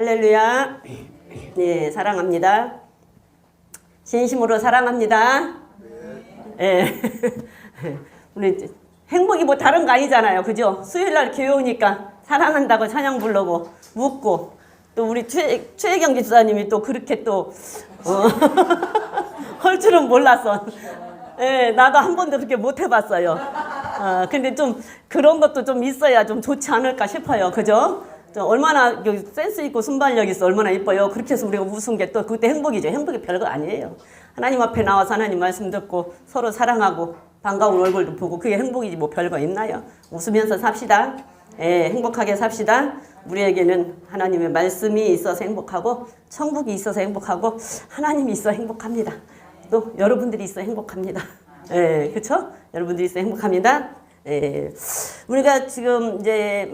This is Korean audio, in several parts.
할렐루야. 네, 사랑합니다. 진심으로 사랑합니다. 네. 우리 행복이 뭐 다른 거 아니잖아요. 그죠? 수요일날 교회 오니까 사랑한다고 찬양 부르고 묻고 또 우리 최혜경 기사님이 또 그렇게 또 할 줄은 몰랐어. 네, 나도 한 번도 그렇게 못 해봤어요. 근데 좀 그런 것도 좀 있어야 좀 좋지 않을까 싶어요. 그죠? 얼마나 센스 있고 순발력 있어. 얼마나 이뻐요. 그렇게 해서 우리가 웃은 게 또 그때 행복이죠. 행복이 별거 아니에요. 하나님 앞에 나와서 하나님 말씀 듣고 서로 사랑하고 반가운 얼굴도 보고 그게 행복이지 뭐 별거 있나요? 웃으면서 삽시다. 예, 행복하게 삽시다. 우리에게는 하나님의 말씀이 있어서 행복하고 천국이 있어서 행복하고 하나님이 있어 행복합니다. 또 여러분들이 있어 행복합니다. 예, 그렇죠? 여러분들이 있어 행복합니다. 예, 우리가 지금 이제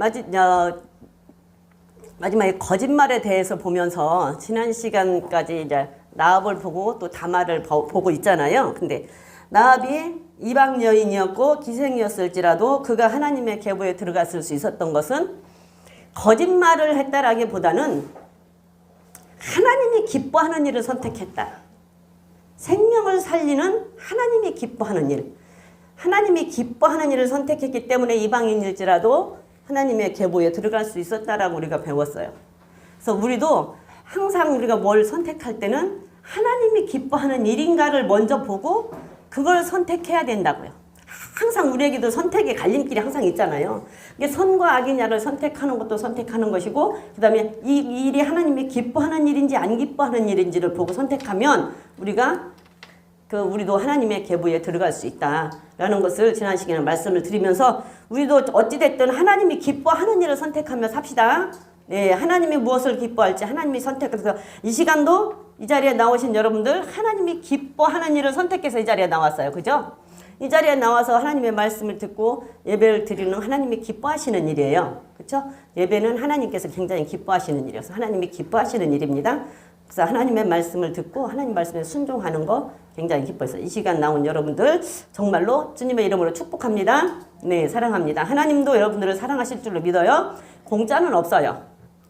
마지막에 거짓말에 대해서 보면서 지난 시간까지 이제 나합을 보고 또 다말을 보고 있잖아요. 근데 나합이 이방 여인이었고 기생이었을지라도 그가 하나님의 계보에 들어갔을 수 있었던 것은 거짓말을 했다라기보다는 하나님이 기뻐하는 일을 선택했다. 생명을 살리는 하나님이 기뻐하는 일. 하나님이 기뻐하는 일을 선택했기 때문에 이방인일지라도 하나님의 계보에 들어갈 수 있었다라고 우리가 배웠어요. 그래서 우리도 항상 우리가 뭘 선택할 때는 하나님이 기뻐하는 일인가를 먼저 보고 그걸 선택해야 된다고요. 항상 우리에게도 선택의 갈림길이 항상 있잖아요. 이게 선과 악이냐를 선택하는 것도 선택하는 것이고 그 다음에 이 일이 하나님이 기뻐하는 일인지 안 기뻐하는 일인지를 보고 선택하면 우리도 하나님의 계보에 들어갈 수 있다라는 것을 지난 시간에 말씀을 드리면서 우리도 어찌됐든 하나님이 기뻐하는 일을 선택하며 삽시다. 네, 하나님이 무엇을 기뻐할지 하나님이 선택해서 이 시간도 이 자리에 나오신 여러분들 하나님이 기뻐하는 일을 선택해서 이 자리에 나왔어요. 그죠? 이 자리에 나와서 하나님의 말씀을 듣고 예배를 드리는 하나님이 기뻐하시는 일이에요. 그렇죠? 예배는 하나님께서 굉장히 기뻐하시는 일이어서 하나님이 기뻐하시는 일입니다. 그래서 하나님의 말씀을 듣고 하나님 말씀에 순종하는 거 굉장히 기뻐해서 이 시간 나온 여러분들 정말로 주님의 이름으로 축복합니다. 네, 사랑합니다. 하나님도 여러분들을 사랑하실 줄로 믿어요. 공짜는 없어요.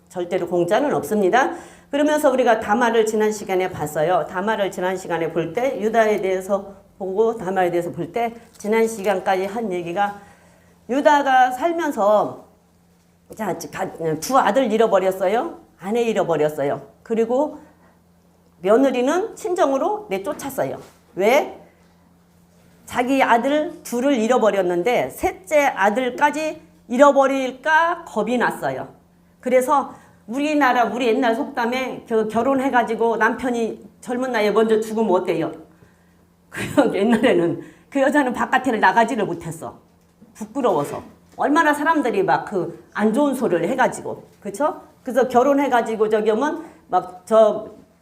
절대로 공짜는 없습니다. 그러면서 우리가 다말을 지난 시간에 봤어요. 다말을 지난 시간에 볼 때 유다에 대해서 보고 다말에 대해서 볼 때 지난 시간까지 한 얘기가 유다가 살면서 두 아들 잃어버렸어요. 아내 잃어버렸어요. 그리고 며느리는 친정으로 내쫓았어요. 왜? 자기 아들 둘을 잃어버렸는데 셋째 아들까지 잃어버릴까 겁이 났어요. 그래서 우리 옛날 속담에 결혼해가지고 남편이 젊은 나이에 먼저 죽으면 어때요? 옛날에는 그 여자는 바깥에 나가지를 못했어. 부끄러워서. 얼마나 사람들이 막 안 좋은 소리를 해가지고. 그쵸? 그래서 결혼해가지고 저기 오면 막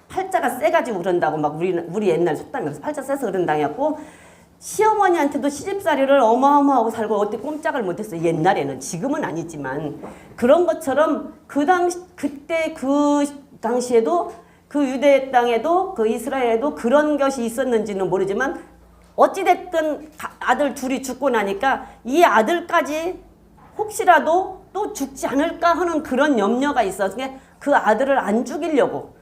팔자가 세가지고 그런다고 막 우리 옛날 속담에서 팔자 세서 그런다고 시어머니한테도 시집살이를 어마어마하고 살고 어떻게 꼼짝을 못했어요. 옛날에는. 지금은 아니지만. 그런 것처럼 그때 그 당시에도 그 유대 땅에도 그 이스라엘에도 그런 것이 있었는지는 모르지만 어찌됐든 아들 둘이 죽고 나니까 이 아들까지 혹시라도 또 죽지 않을까 하는 그런 염려가 있어서 그 아들을 안 죽이려고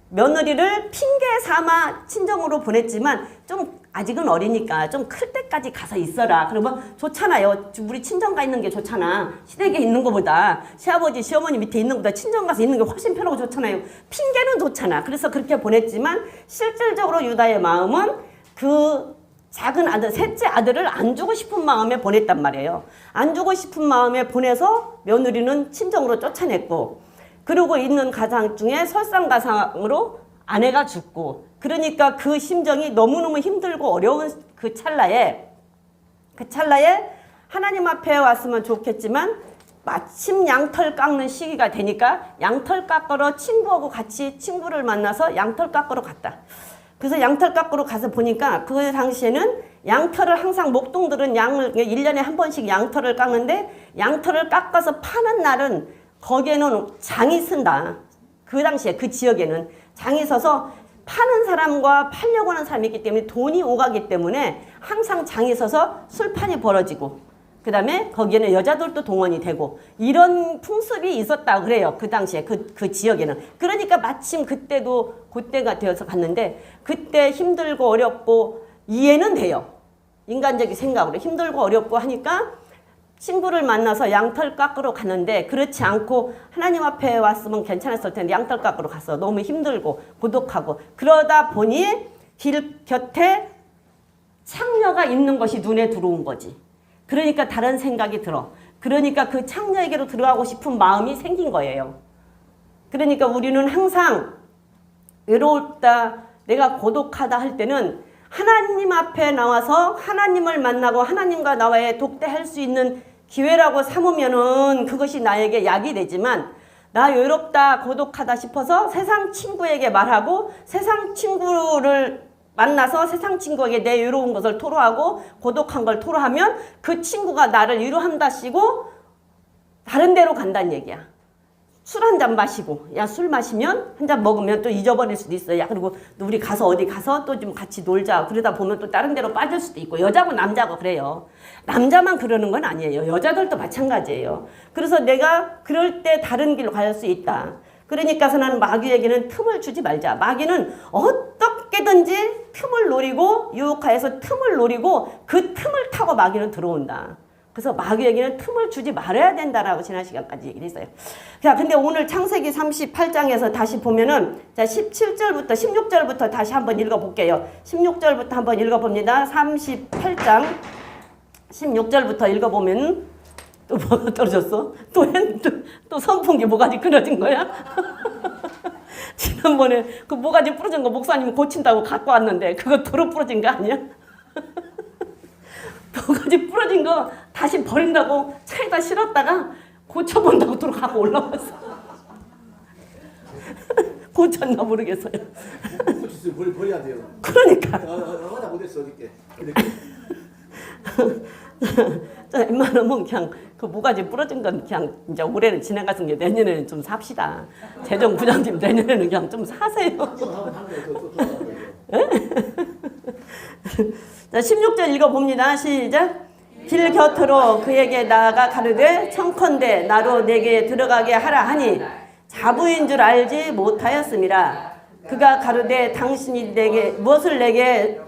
며느리를 핑계 삼아 친정으로 보냈지만 좀 아직은 어리니까 좀 클 때까지 가서 있어라. 그러면 좋잖아요. 우리 친정 가 있는 게 좋잖아. 시댁에 있는 것보다 시아버지 시어머니 밑에 있는 것보다 친정 가서 있는 게 훨씬 편하고 좋잖아요. 핑계는 좋잖아. 그래서 그렇게 보냈지만 실질적으로 유다의 마음은 그 작은 아들, 셋째 아들을 안 주고 싶은 마음에 보냈단 말이에요. 안 주고 싶은 마음에 보내서 며느리는 친정으로 쫓아냈고 그러고 있는 가상 중에 설상가상으로 아내가 죽고 그러니까 그 심정이 너무너무 힘들고 어려운 그 찰나에 하나님 앞에 왔으면 좋겠지만 마침 양털 깎는 시기가 되니까 양털 깎으러 친구를 만나서 양털 깎으러 갔다. 그래서 양털 깎으러 가서 보니까 그 당시에는 양털을 항상 목동들은 양을 1년에 한 번씩 양털을 깎는데 양털을 깎아서 파는 날은 거기에는 장이 쓴다. 그 당시에 그 지역에는 장이 서서 파는 사람과 팔려고 하는 사람이 있기 때문에 돈이 오가기 때문에 항상 장이 서서 술판이 벌어지고 그 다음에 거기에는 여자들도 동원이 되고 이런 풍습이 있었다 그래요. 그 당시에 그 지역에는. 그러니까 마침 그때가 되어서 갔는데 그때 힘들고 어렵고 이해는 돼요. 인간적인 생각으로 힘들고 어렵고 하니까 친구를 만나서 양털 깎으러 갔는데 그렇지 않고 하나님 앞에 왔으면 괜찮았을 텐데 양털 깎으러 갔어. 너무 힘들고 고독하고 그러다 보니 길 곁에 창녀가 있는 것이 눈에 들어온 거지. 그러니까 다른 생각이 들어. 그러니까 그 창녀에게로 들어가고 싶은 마음이 생긴 거예요. 그러니까 우리는 항상 외롭다, 내가 고독하다 할 때는 하나님 앞에 나와서 하나님을 만나고 하나님과 나와의 독대할 수 있는 기회라고 삼으면은 그것이 나에게 약이 되지만 나 외롭다, 고독하다 싶어서 세상 친구에게 말하고 세상 친구를 만나서 세상 친구에게 내 외로운 것을 토로하고 고독한 걸 토로하면 그 친구가 나를 위로한다시고 다른 데로 간다는 얘기야. 술 한 잔 마시고 야 술 마시면 한 잔 먹으면 또 잊어버릴 수도 있어. 야 그리고 우리 가서 어디 가서 또 좀 같이 놀자. 그러다 보면 또 다른 데로 빠질 수도 있고 여자고 남자고 그래요. 남자만 그러는 건 아니에요. 여자들도 마찬가지예요. 그래서 내가 그럴 때 다른 길로 갈 수 있다. 그러니까서 나는 마귀에게는 틈을 주지 말자. 마귀는 어떻게든지 틈을 노리고 유혹하여서 틈을 노리고 그 틈을 타고 마귀는 들어온다. 그래서 마귀에게는 틈을 주지 말아야 된다라고 지난 시간까지 얘기를 했어요. 자, 근데 오늘 창세기 38장에서 다시 보면은 자 17절부터 16절부터 다시 한번 읽어볼게요. 16절부터 한번 읽어봅니다. 38장 16절부터 읽어보면 또 뭐가 떨어졌어? 또 선풍기 모가지 끊어진 거야? 지난번에 그 모가지 부러진 거 목사님이 고친다고 갖고 왔는데 그거 도로 부러진 거 아니야? 모가지 부러진 거 다시 버린다고 차에다 실었다가 고쳐본다고 도로 갖고 올라왔어. 고쳤나 모르겠어요. 고쳤으면 버려야 돼요. 그러니까. 나가다 못했어 어저께. 웬만하면 그냥 그 모가지 부러진 건 그냥 이제 올해는 지나가서 내년에는 좀 삽시다. 재정 부장님 내년에는 그냥 좀 사세요. 자, 16절 읽어봅니다. 시작. 길 곁으로 그에게 나아가 가르되 청컨대 나로 내게 들어가게 하라 하니 자부인 줄 알지 못하였음이라. 그가 가르되 당신이 무엇을 내게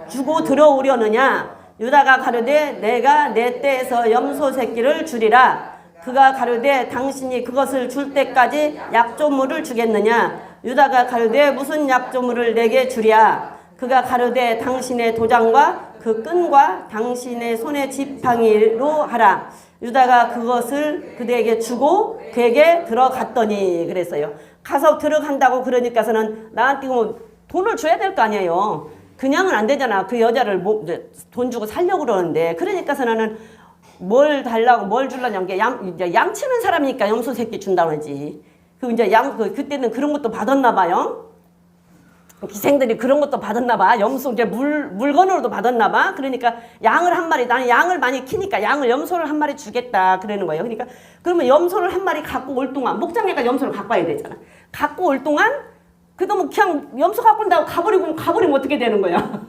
주고 들어오려느냐. 유다가 가르되 내가 내 떼에서 염소 새끼를 주리라. 그가 가르되 당신이 그것을 줄 때까지 약조물을 주겠느냐. 유다가 가르되 무슨 약조물을 내게 주랴. 그가 가르되 당신의 도장과 그 끈과 당신의 손의 지팡이로 하라. 유다가 그것을 그대에게 주고 그에게 들어갔더니 그랬어요. 가서 들어간다고 그러니까서는 나한테 뭐 돈을 줘야 될 거 아니에요. 그냥은 안 되잖아. 그 여자를 돈 주고 살려고 그러는데. 그러니까서 나는 뭘 달라고 뭘 주려냐는 게 이제 양치는 사람이니까 염소 새끼 준다고 하지. 그때는 그런 것도 받았나 봐요. 기생들이 그런 것도 받았나 봐. 염소 이제 물건으로도 받았나 봐. 그러니까 양을 한 마리, 나는 양을 많이 키니까 염소를 한 마리 주겠다 그러는 거예요. 그러니까 그러면 염소를 한 마리 갖고 올 동안 목장에가 염소를 갖고 와야 되잖아. 갖고 올 동안 그러면 그냥 염소 갖고 온다고 가버리면 어떻게 되는 거야?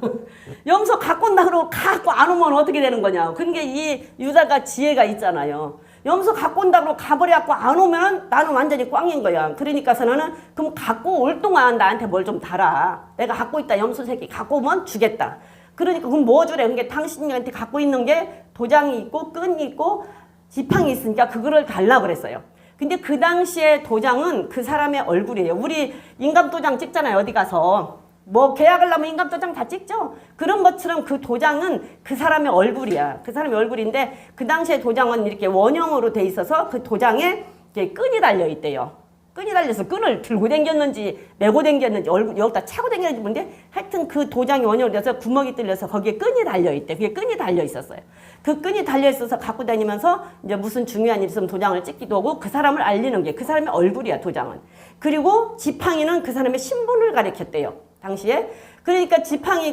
염소 갖고 온다 그러고 갖고 안 오면 어떻게 되는 거냐? 그러니까 이 유다가 지혜가 있잖아요. 염소 갖고 온다 그러고 가버려갖고 안 오면 나는 완전히 꽝인 거야. 그러니까서 나는 그럼 갖고 올 동안 나한테 뭘 좀 달아. 내가 갖고 있다 염소 새끼 갖고 오면 주겠다. 그러니까 그럼 뭐 주래? 그러니까 당신한테 갖고 있는 게 도장이 있고 끈이 있고 지팡이 있으니까 그거를 달라고 그랬어요. 근데 그 당시에 도장은 그 사람의 얼굴이에요. 우리 인감도장 찍잖아요. 어디 가서. 뭐 계약을 하면 인감도장 다 찍죠. 그런 것처럼 그 도장은 그 사람의 얼굴이야. 그 사람의 얼굴인데 그 당시에 도장은 이렇게 원형으로 돼 있어서 그 도장에 이렇게 끈이 달려 있대요. 끈이 달려서 끈을 들고 댕겼는지 메고 댕겼는지 여기다 차고 댕겼는지 모르는데 하여튼 그 도장이 원형으로 돼서 구멍이 뚫려서 거기에 끈이 달려 있대. 그게 끈이 달려 있었어요. 그 끈이 달려 있어서 갖고 다니면서 이제 무슨 중요한 일 있으면 도장을 찍기도 하고 그 사람을 알리는 게 그 사람의 얼굴이야, 도장은. 그리고 지팡이는 그 사람의 신분을 가리켰대요. 당시에. 그러니까 지팡이를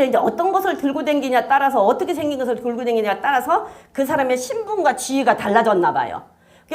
이제 어떤 것을 들고 다니냐 따라서 어떻게 생긴 것을 들고 다니냐에 따라서 그 사람의 신분과 지위가 달라졌나 봐요.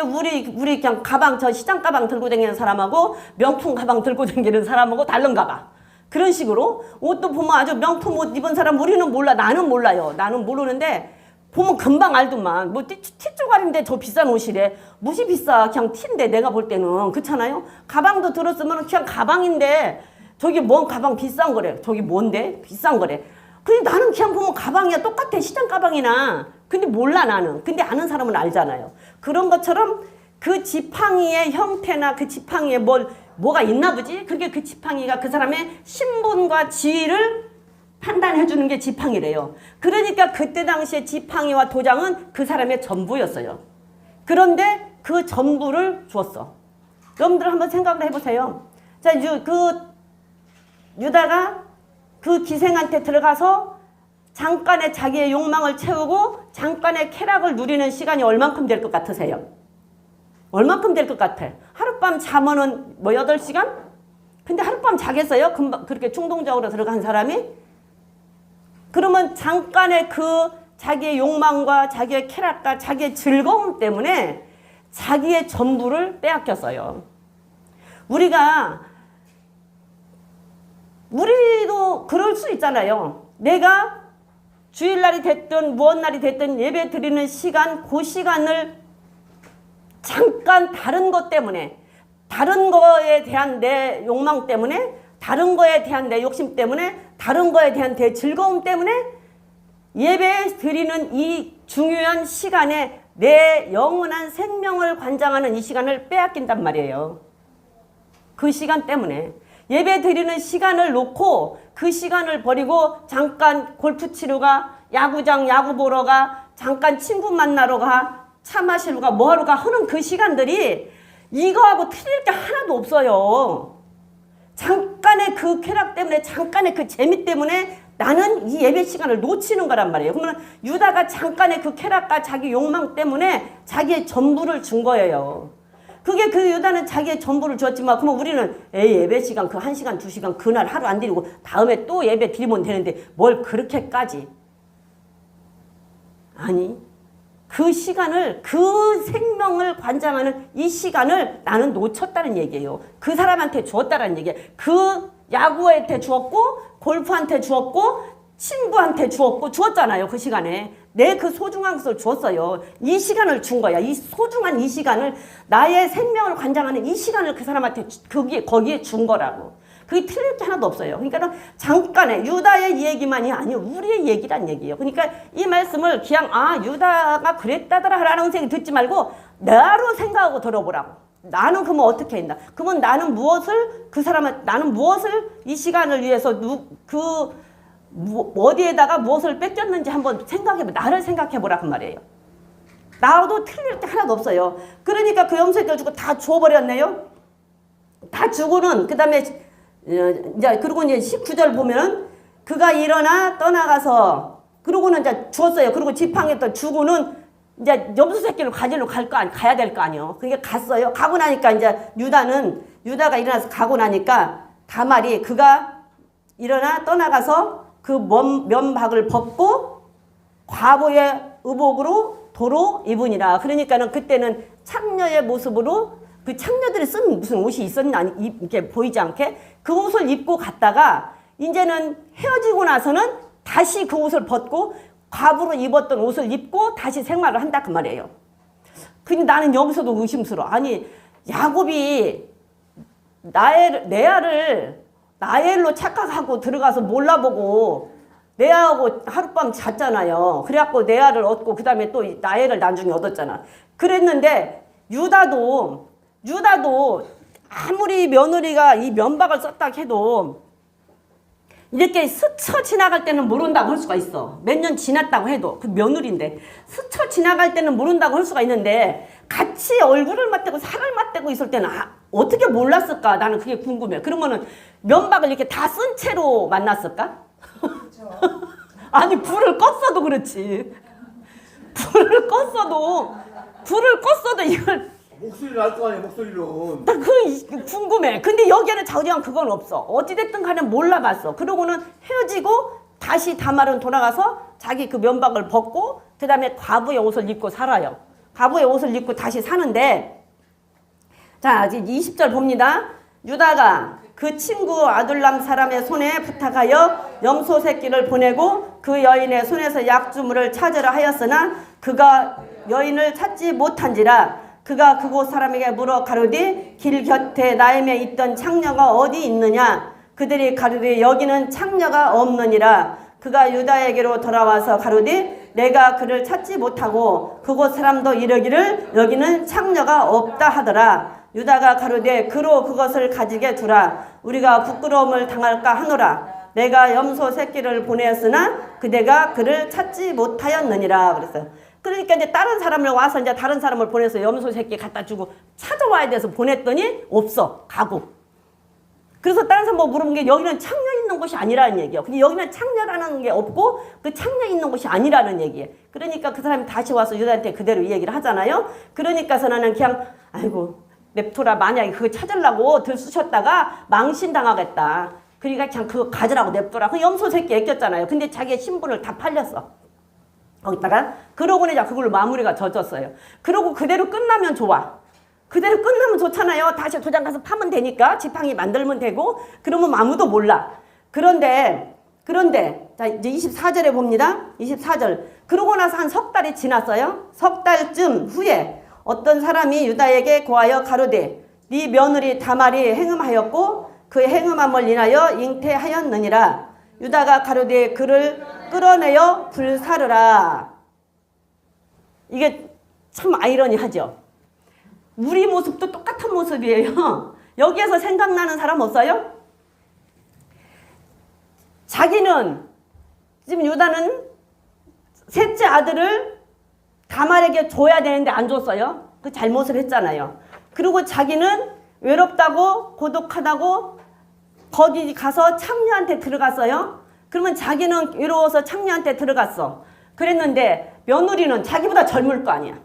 우리 그냥 가방, 저 시장 가방 들고 다니는 사람하고 명품 가방 들고 다니는 사람하고 다른가 봐. 그런 식으로 옷도 보면 아주 명품 옷 입은 사람 우리는 몰라. 나는 몰라요. 나는 모르는데 보면 금방 알더만. 뭐 티쪼가리인데 저 비싼 옷이래. 무시 비싸. 그냥 티인데 내가 볼 때는. 그렇잖아요. 가방도 들었으면 그냥 가방인데 저기 뭔 가방 비싼 거래. 저기 뭔데? 비싼 거래. 근데 나는 그냥 보면 가방이야. 똑같아. 시장 가방이나. 근데 몰라 나는. 근데 아는 사람은 알잖아요. 그런 것처럼 그 지팡이의 형태나 그 지팡이에 뭐가 있나 보지? 그게 그 지팡이가 그 사람의 신분과 지위를 판단해 주는 게 지팡이래요. 그러니까 그때 당시에 지팡이와 도장은 그 사람의 전부였어요. 그런데 그 전부를 주었어. 여러분들 한번 생각을 해보세요. 자, 유다가 그 기생한테 들어가서 잠깐의 자기의 욕망을 채우고 잠깐의 쾌락을 누리는 시간이 얼만큼 될 것 같으세요? 얼만큼 될 것 같아? 하룻밤 자면은 뭐 8시간? 근데 하룻밤 자겠어요? 금방 그렇게 충동적으로 들어간 사람이? 그러면 잠깐의 그 자기의 욕망과 자기의 쾌락과 자기의 즐거움 때문에 자기의 전부를 빼앗겼어요. 우리도 그럴 수 있잖아요. 내가 주일날이 됐든 무엇 날이 됐든 예배 드리는 시간, 그 시간을 잠깐 다른 것 때문에, 다른 거에 대한 내 욕망 때문에, 다른 거에 대한 내 욕심 때문에, 다른 거에 대한 내 즐거움 때문에 예배 드리는 이 중요한 시간에 내 영원한 생명을 관장하는 이 시간을 빼앗긴단 말이에요. 그 시간 때문에. 예배 드리는 시간을 놓고 그 시간을 버리고 잠깐 골프 치러 가, 야구장 야구 보러 가, 잠깐 친구 만나러 가, 차 마시러 가, 뭐 하러 가 하는 그 시간들이 이거하고 틀릴 게 하나도 없어요. 잠깐의 그 쾌락 때문에, 잠깐의 그 재미 때문에 나는 이 예배 시간을 놓치는 거란 말이에요. 그러면 유다가 잠깐의 그 쾌락과 자기 욕망 때문에 자기의 전부를 준 거예요. 그게 그 유다는 자기의 전부를 줬지만, 그러면 우리는 예배 시간 그 1시간 2시간 그날 하루 안 드리고 다음에 또 예배 드리면 되는데 뭘 그렇게까지. 아니, 그 시간을, 그 생명을 관장하는 이 시간을 나는 놓쳤다는 얘기예요. 그 사람한테 주었다는 얘기예요. 그 야구한테 주었고, 골프한테 주었고, 친구한테 주었잖아요. 그 시간에. 내 그 소중한 것을 주었어요. 이 시간을 준 거야. 이 소중한 이 시간을, 나의 생명을 관장하는 이 시간을 그 사람한테 거기에 준 거라고. 그게 틀릴 게 하나도 없어요. 그러니까 잠깐의 유다의 얘기만이 아니고 우리의 얘기란 얘기예요. 그러니까 이 말씀을 그냥 유다가 그랬다더라 라는 생각이 듣지 말고 나로 생각하고 들어보라고. 나는 그러면 어떻게 했나? 그러면 나는 무엇을 이 시간을 위해서 어디에다가 무엇을 뺏겼는지 한번 생각해봐. 나를 생각해보라 그 말이에요. 나도 틀릴 게 하나도 없어요. 그러니까 그 염소들 주고 다 줘버렸네요. 다 주고는 그 다음에 이제 그리고 이제 19절 보면은 그가 일어나 떠나가서 그러고는 이제 주었어요. 그리고 지팡이 또 주고는 이제 염소 새끼를 가지러 가야 될 거 아니에요. 그러니까 갔어요. 가고 나니까 이제 유다가 일어나서 가고 나니까 다말이 그가 일어나 떠나가서 그 면박을 벗고 과부의 의복으로 도로 입으니라. 그러니까는 그때는 창녀의 모습으로 그 창녀들이 쓴 무슨 옷이 있었나 이렇게 보이지 않게 그 옷을 입고 갔다가 이제는 헤어지고 나서는 다시 그 옷을 벗고 과부로 입었던 옷을 입고 다시 생활을 한다 그 말이에요. 근데 나는 여기서도 의심스러워. 아니 야곱이 라헬로 착각하고 들어가서 몰라보고 레아하고 하룻밤 잤잖아요. 그래갖고 레아를 얻고 그 다음에 또 라헬을 나중에 얻었잖아. 그랬는데 유다도 아무리 며느리가 이 면박을 썼다 해도 이렇게 스쳐 지나갈 때는 모른다고 할 수가 있어. 몇 년 지났다고 해도 그 며느리인데 스쳐 지나갈 때는 모른다고 할 수가 있는데 같이 얼굴을 맞대고 살을 맞대고 있을 때는 어떻게 몰랐을까? 나는 그게 궁금해. 그러면은 면박을 이렇게 다 쓴 채로 만났을까? 그렇죠. 아니 불을 껐어도 그렇지. 불을 껐어도 이걸 목소리를 알 거 아니야, 목소리로. 나 그 궁금해. 근데 여기에는 자우지간 그건 없어. 어찌됐든 간에 몰라봤어. 그러고는 헤어지고 다시 다말은 돌아가서 자기 그 면박을 벗고 그 다음에 과부의 옷을 입고 살아요. 과부의 옷을 입고 다시 사는데 자 이제 20절 봅니다. 유다가 그 친구 아둘람 사람의 손에 부탁하여 염소 새끼를 보내고 그 여인의 손에서 약주물을 찾으라 하였으나 그가 여인을 찾지 못한지라. 그가 그곳 사람에게 물어 가로되 길 곁에 나임에 있던 창녀가 어디 있느냐. 그들이 가로되 여기는 창녀가 없느니라. 그가 유다에게로 돌아와서 가로되 내가 그를 찾지 못하고 그곳 사람도 이르기를 여기는 창녀가 없다 하더라. 유다가 가로되 그로 그것을 가지게 두라. 우리가 부끄러움을 당할까 하노라. 내가 염소 새끼를 보내었으나 그대가 그를 찾지 못하였느니라. 그랬어요. 그러니까 이제 다른 사람을 와서 이제 다른 사람을 보내서 염소 새끼 갖다 주고 찾아와야 돼서 보냈더니 없어. 가고. 그래서 다른 사람 뭐 물어본 게 여기는 창녀 있는 곳이 아니라는 얘기예요. 근데 여기는 창녀라는 게 없고 그 창녀 있는 곳이 아니라는 얘기예요. 그러니까 그 사람이 다시 와서 유다한테 그대로 이 얘기를 하잖아요. 그러니까서 나는 그냥 아이고 냅둬라. 만약에 그거 찾으려고 들쑤셨다가 망신당하겠다. 그러니까 그냥 그거 가지라고 냅둬라. 그 염소 새끼 애꼈잖아요. 근데 자기의 신분을 다 팔렸어. 거기다가 그러고 이제 그걸로 마무리가 젖었어요. 그러고 그대로 끝나면 좋아. 그대로 끝나면 좋잖아요. 다시 도장 가서 파면 되니까 지팡이 만들면 되고 그러면 아무도 몰라. 그런데 자 이제 24절에 봅니다. 24절. 그러고 나서 한 석 달이 지났어요. 석 달쯤 후에 어떤 사람이 유다에게 고하여 가로되 네 며느리 다말이 행음하였고 그 행음함을 인하여 잉태하였느니라. 유다가 가로되 그를 끌어내어 불사르라. 이게 참 아이러니하죠. 우리 모습도 똑같은 모습이에요. 여기에서 생각나는 사람 없어요? 자기는 지금 유다는 셋째 아들을 다말에게 줘야 되는데 안 줬어요. 그 잘못을 했잖아요. 그리고 자기는 외롭다고 고독하다고 거기 가서 창녀한테 들어갔어요. 그러면 자기는 외로워서 창녀한테 들어갔어. 그랬는데 며느리는 자기보다 젊을 거 아니야.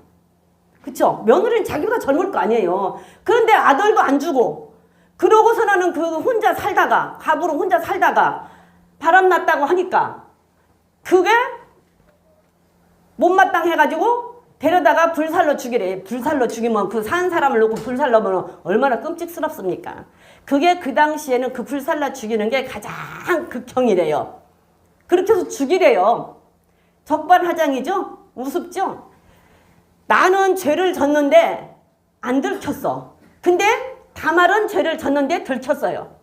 그쵸? 며느리는 자기보다 젊을 거 아니에요. 그런데 아들도 안 주고 그러고서 나는 그 혼자 살다가 갑으로 혼자 살다가 바람났다고 하니까 그게 못마땅해가지고 데려다가 불살로 죽이래. 불살로 죽이면 그 산 사람을 놓고 불살로면 얼마나 끔찍스럽습니까? 그게 그 당시에는 그 불살라 죽이는 게 가장 극형이래요. 그렇게 해서 죽이래요. 적반하장이죠? 우습죠? 나는 죄를 졌는데 안 들켰어. 근데 다말은 죄를 졌는데 들켰어요.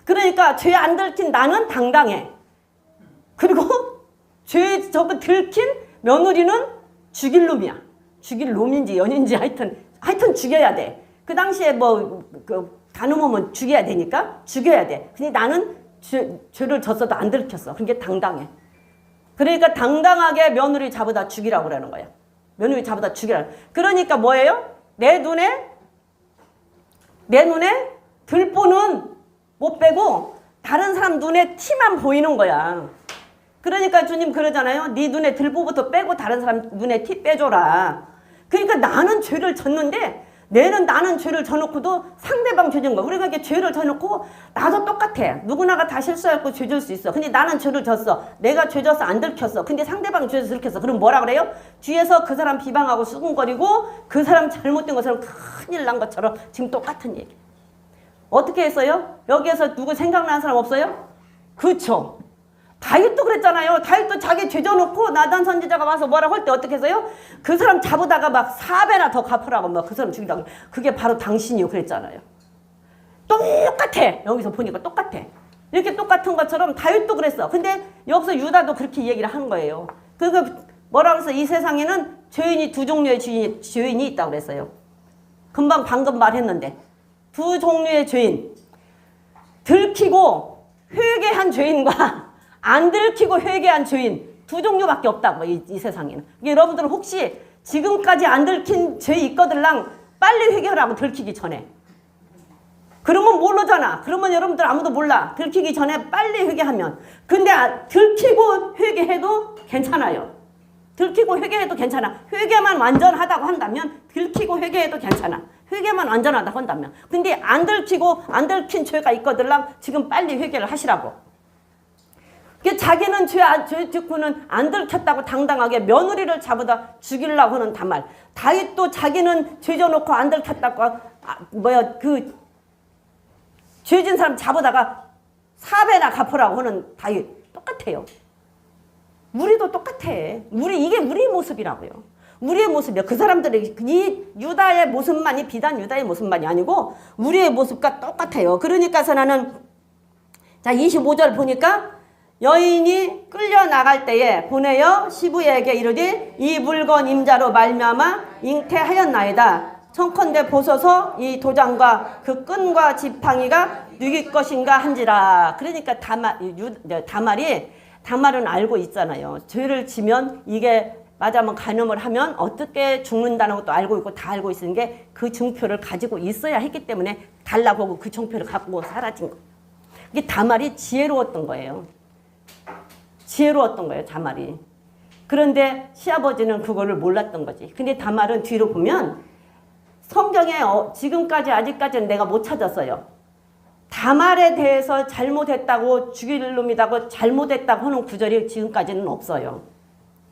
그러니까 죄 안 들킨 나는 당당해. 그리고 죄 저거 들킨 며느리는 죽일 놈이야. 죽일 놈인지 연인지 하여튼 죽여야 돼. 그 당시에 뭐 가늠하면 죽여야 되니까 죽여야 돼. 근데 나는 죄를 졌어도 안 들켰어. 그러니까 당당해. 그러니까 당당하게 며느리 잡아다 죽이라고 그러는 거야. 며느리 잡아다 죽이라. 그러니까 뭐예요? 내 눈에 들보는 못 빼고 다른 사람 눈에 티만 보이는 거야. 그러니까 주님 그러잖아요. 네 눈에 들보부터 빼고 다른 사람 눈에 티 빼줘라. 그러니까 나는 죄를 졌는데 나는 죄를 져놓고도 상대방 죄진 거야. 우리가 이렇게 죄를 져놓고 나도 똑같아. 누구나가 다 실수하고 죄 질 수 있어. 근데 나는 죄를 졌어. 내가 죄 져서 안 들켰어. 근데 상대방이 죄 져서 들켰어. 그럼 뭐라 그래요? 뒤에서 그 사람 비방하고 수군거리고 그 사람 잘못된 것처럼 큰일 난 것처럼 지금 똑같은 얘기. 어떻게 했어요? 여기에서 누구 생각나는 사람 없어요? 그렇죠. 다윗도 그랬잖아요. 다윗도 자기 죄 져놓고 나단 선지자가 와서 뭐라고 할 때 어떻게 했어요? 그 사람 잡으다가 막 4배나 더 갚으라고 막 그 사람 죽이라고. 그게 바로 당신이요 그랬잖아요. 똑같아. 여기서 보니까 똑같아. 이렇게 똑같은 것처럼 다윗도 그랬어. 근데 여기서 유다도 그렇게 얘기를 한 거예요. 뭐라고 해서 이 세상에는 죄인이 두 종류의 죄인이 있다고 그랬어요. 방금 말했는데 두 종류의 죄인. 들키고 회개한 죄인과 안 들키고 회개한 죄인 두 종류밖에 없다고 이 세상에는. 여러분들은 혹시 지금까지 안 들킨 죄 있거들랑 빨리 회개하라고 들키기 전에. 그러면 모르잖아. 그러면 여러분들 아무도 몰라. 들키기 전에 빨리 회개하면. 근데 들키고 회개해도 괜찮아요. 들키고 회개해도 괜찮아. 회개만 완전하다고 한다면 들키고 회개해도 괜찮아. 회개만 완전하다고 한다면. 근데 안 들키고 안 들킨 죄가 있거들랑 지금 빨리 회개를 하시라고. 자기는 죄 짓고는 안 들켰다고 당당하게 며느리를 잡아다 죽이려고 하는 다말. 다윗도 자기는 죄 져놓고 안 들켰다고 죄진 사람 잡아다가 4배나 갚으라고 하는 다 똑같아요. 우리도 똑같아. 이게 우리 모습이라고요. 우리의 모습이요. 그 사람들이 이 유다의 모습만이 비단 유다의 모습만이 아니고 우리의 모습과 똑같아요. 그러니까서 나는 자 25절 보니까 여인이 끌려나갈 때에 보내어 시부에게 이르되 이 물건 임자로 말미암아 잉태하였나이다. 청컨대 보소서 이 도장과 그 끈과 지팡이가 누구 것인가 한지라. 그러니까 다말은 알고 있잖아요. 죄를 지면 이게 맞아면 간음을 하면 어떻게 죽는다는 것도 알고 있고 다 알고 있는 게 그 증표를 가지고 있어야 했기 때문에 달라고 하고 그 증표를 갖고 사라진 거. 이게 다말이 지혜로웠던 거예요. 지혜로웠던 거예요, 다말이. 그런데 시아버지는 그거를 몰랐던 거지. 근데 다말은 뒤로 보면 성경에 지금까지 아직까지는 내가 못 찾았어요. 다말에 대해서 잘못했다고 죽일 놈이라고 잘못했다고 하는 구절이 지금까지는 없어요.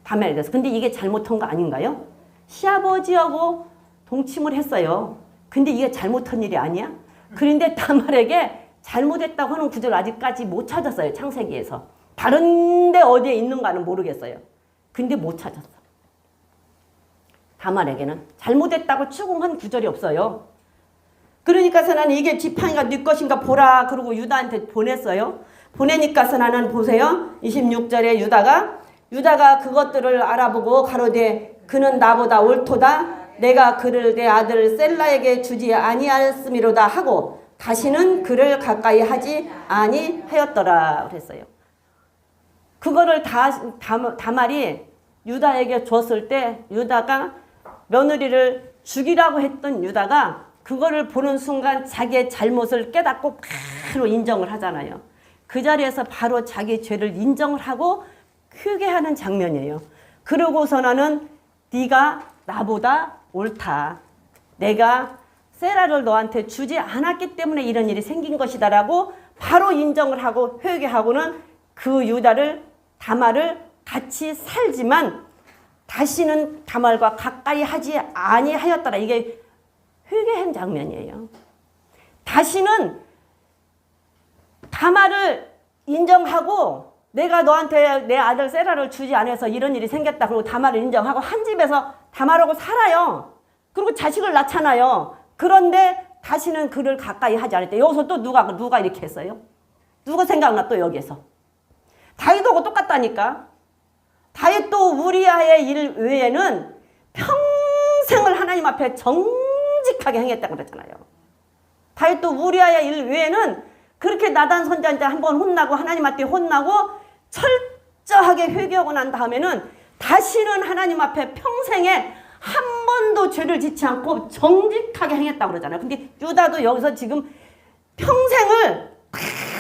다말에 대해서. 근데 이게 잘못한 거 아닌가요? 시아버지하고 동침을 했어요. 근데 이게 잘못한 일이 아니야? 그런데 다말에게 잘못했다고 하는 구절 아직까지 못 찾았어요. 창세기에서. 다른 데 어디에 있는가는 모르겠어요. 근데 못 찾았어. 다말에게는 잘못했다고 추궁한 구절이 없어요. 그러니까서 나는 이게 지팡이가 네 것인가 보라 그러고 유다한테 보냈어요. 보내니까서 나는 보세요. 26절에 유다가 그것들을 알아보고 가로되 그는 나보다 옳도다. 내가 그를 내 아들 셀라에게 주지 아니하였음이로다 하고 다시는 그를 가까이 하지 아니하였더라 그랬어요. 그거를 다말이 유다에게 줬을 때 유다가 며느리를 죽이라고 했던 유다가 그거를 보는 순간 자기의 잘못을 깨닫고 바로 인정을 하잖아요. 그 자리에서 바로 자기 죄를 인정을 하고 회개하는 장면이에요. 그러고서 나는 네가 나보다 옳다. 내가 세라를 너한테 주지 않았기 때문에 이런 일이 생긴 것이다라고 바로 인정을 하고 회개하고는 그 다말을 같이 살지만 다시는 다말과 가까이 하지 아니하였더라. 이게 회개한 장면이에요. 다시는 다말을 인정하고 내가 너한테 내 아들 세라를 주지 않아서 이런 일이 생겼다. 그리고 다말을 인정하고 한 집에서 다말하고 살아요. 그리고 자식을 낳잖아요. 그런데 다시는 그를 가까이 하지 않을 때 여기서 또 누가 이렇게 했어요? 누가 생각나 또 여기에서? 다윗하고 똑같다니까. 다윗도 우리아의 일 외에는 평생을 하나님 앞에 정직하게 행했다고 그랬잖아요. 다윗도 우리아의 일 외에는 그렇게 나단 선지자한테 한번 혼나고 하나님한테 혼나고 철저하게 회개하고 난 다음에는 다시는 하나님 앞에 평생에 한 번도 죄를 짓지 않고 정직하게 행했다고 그러잖아요. 근데 유다도 여기서 지금 평생을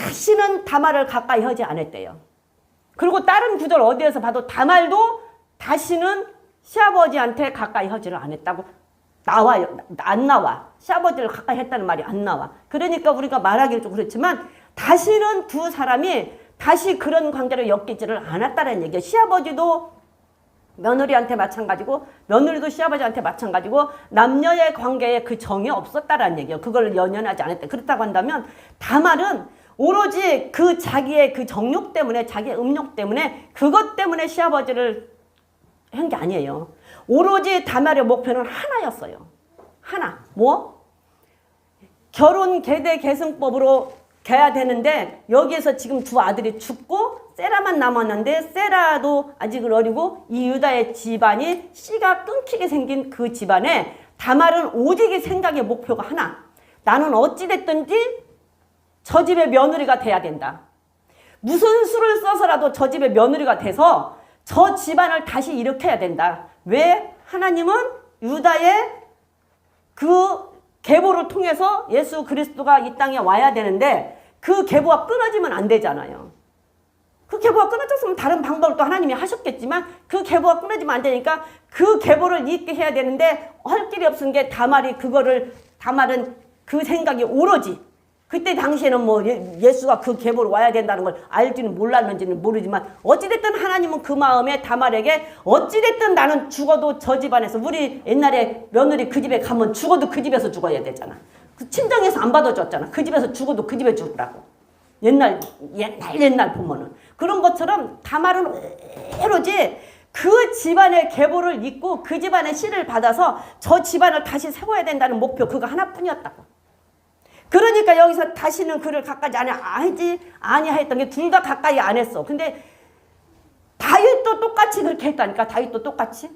다시는 다말을 가까이 하지 않았대요. 그리고 다른 구절 어디에서 봐도 다말도 다시는 시아버지한테 가까이 하지를 않았다고 안 나와. 시아버지를 가까이 했다는 말이 안 나와. 그러니까 우리가 말하기는 좀 그렇지만 다시는 두 사람이 다시 그런 관계를 엮이지를 않았다는 얘기예요. 시아버지도 며느리한테 마찬가지고 며느리도 시아버지한테 마찬가지고 남녀의 관계에 그 정이 없었다라는 얘기예요. 그걸 연연하지 않았다. 그렇다고 한다면 다말은 오로지 그 자기의 그 정욕 때문에 자기의 음욕 때문에 그것 때문에 시아버지를 한 게 아니에요. 오로지 다말의 목표는 하나였어요. 하나. 뭐? 결혼 계대 계승법으로 돼야 되는데 여기에서 지금 두 아들이 죽고 세라만 남았는데 세라도 아직 어리고 이 유다의 집안이 씨가 끊기게 생긴 그 집안에 다말은 오직의 생각의 목표가 하나. 나는 어찌됐든지 저 집의 며느리가 돼야 된다. 무슨 수를 써서라도 저 집의 며느리가 돼서 저 집안을 다시 일으켜야 된다. 왜? 하나님은 유다의 그 계보를 통해서 예수 그리스도가 이 땅에 와야 되는데 그 계보가 끊어지면 안 되잖아요. 그 계보가 끊어졌으면 다른 방법을 또 하나님이 하셨겠지만 그 계보가 끊어지면 안 되니까 그 계보를 잇게 해야 되는데 할 길이 없은 게 다말은 그 생각이 오로지 그때 당시에는 뭐 예수가 그 계보로 와야 된다는 걸 알지는 몰랐는지는 모르지만 어찌됐든 하나님은 그 마음에 다말에게 어찌됐든 나는 죽어도 저 집안에서 우리 옛날에 며느리 그 집에 가면 죽어도 그 집에서 죽어야 되잖아. 그 친정에서 안 받아줬잖아. 그 집에서 죽어도 그 집에 죽으라고. 옛날 보면은 그런 것처럼 다말은 오로지 그 집안의 계보를 잇고 그 집안의 씨를 받아서 저 집안을 다시 세워야 된다는 목표 그거 하나뿐이었다고. 그러니까 여기서 다시는 그를 가까이 아니야 했던 게 둘 다 가까이 안 했어. 근데 다윗도 똑같이 그렇게 했다니까. 다윗도 똑같이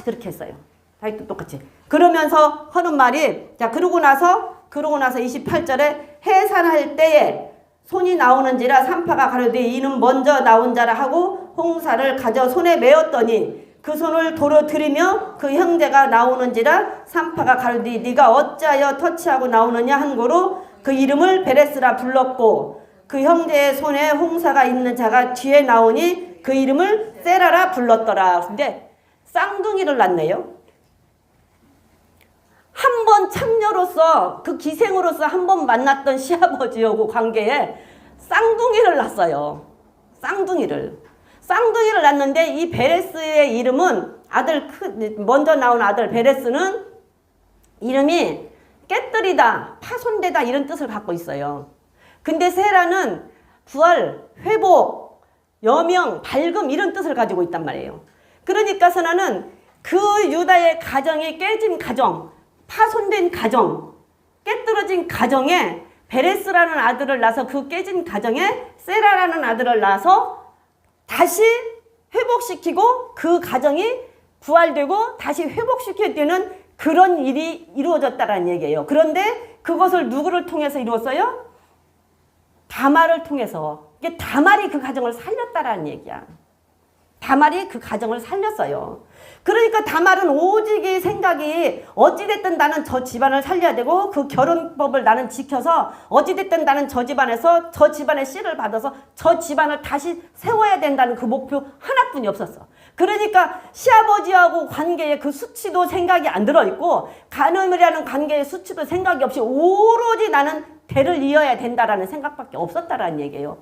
그렇게 했어요. 다윗도 똑같이. 그러면서 하는 말이 자 그러고 나서 28절에 해산할 때에 손이 나오는지라 산파가 가로되 이는 먼저 나온 자라 하고 홍사를 가져 손에 메었더니 그 손을 도로 들이며 그 형제가 나오는지라 산파가 가로되 네가 어찌하여 터치하고 나오느냐 한 고로 그 이름을 베레스라 불렀고 그 형제의 손에 홍사가 있는 자가 뒤에 나오니 그 이름을 세라라 불렀더라. 근데 쌍둥이를 낳네요. 한 번 참녀로서 그 기생으로서 한 번 만났던 시아버지하고 관계에 쌍둥이를 낳았어요. 쌍둥이를 낳는데 이 베레스의 이름은 먼저 나온 아들 베레스는 이름이 깨뜨리다, 파손되다 이런 뜻을 갖고 있어요. 근데 세라는 부활, 회복, 여명, 밝음 이런 뜻을 가지고 있단 말이에요. 그러니까 선아는 그 유다의 가정이 깨진 가정, 파손된 가정, 깨뜨려진 가정에 베레스라는 아들을 낳아서 그 깨진 가정에 세라라는 아들을 낳아서 다시 회복시키고 그 가정이 부활되고 다시 회복시켜야 되는 그런 일이 이루어졌다는 얘기예요. 그런데 그것을 누구를 통해서 이루었어요? 다말을 통해서. 이게 다말이 그 가정을 살렸다라는 얘기야. 다말이 그 가정을 살렸어요. 그러니까 다말은 오직이 생각이 어찌됐든 나는 저 집안을 살려야 되고 그 결혼법을 나는 지켜서 어찌됐든 나는 저 집안에서 저 집안의 씨를 받아서 저 집안을 다시 세워야 된다는 그 목표 하나뿐이 없었어. 그러니까 시아버지하고 관계에 그 수치도 생각이 안 들어있고 가늠이라는 관계의 수치도 생각이 없이 오로지 나는 대를 이어야 된다라는 생각밖에 없었다라는 얘기예요.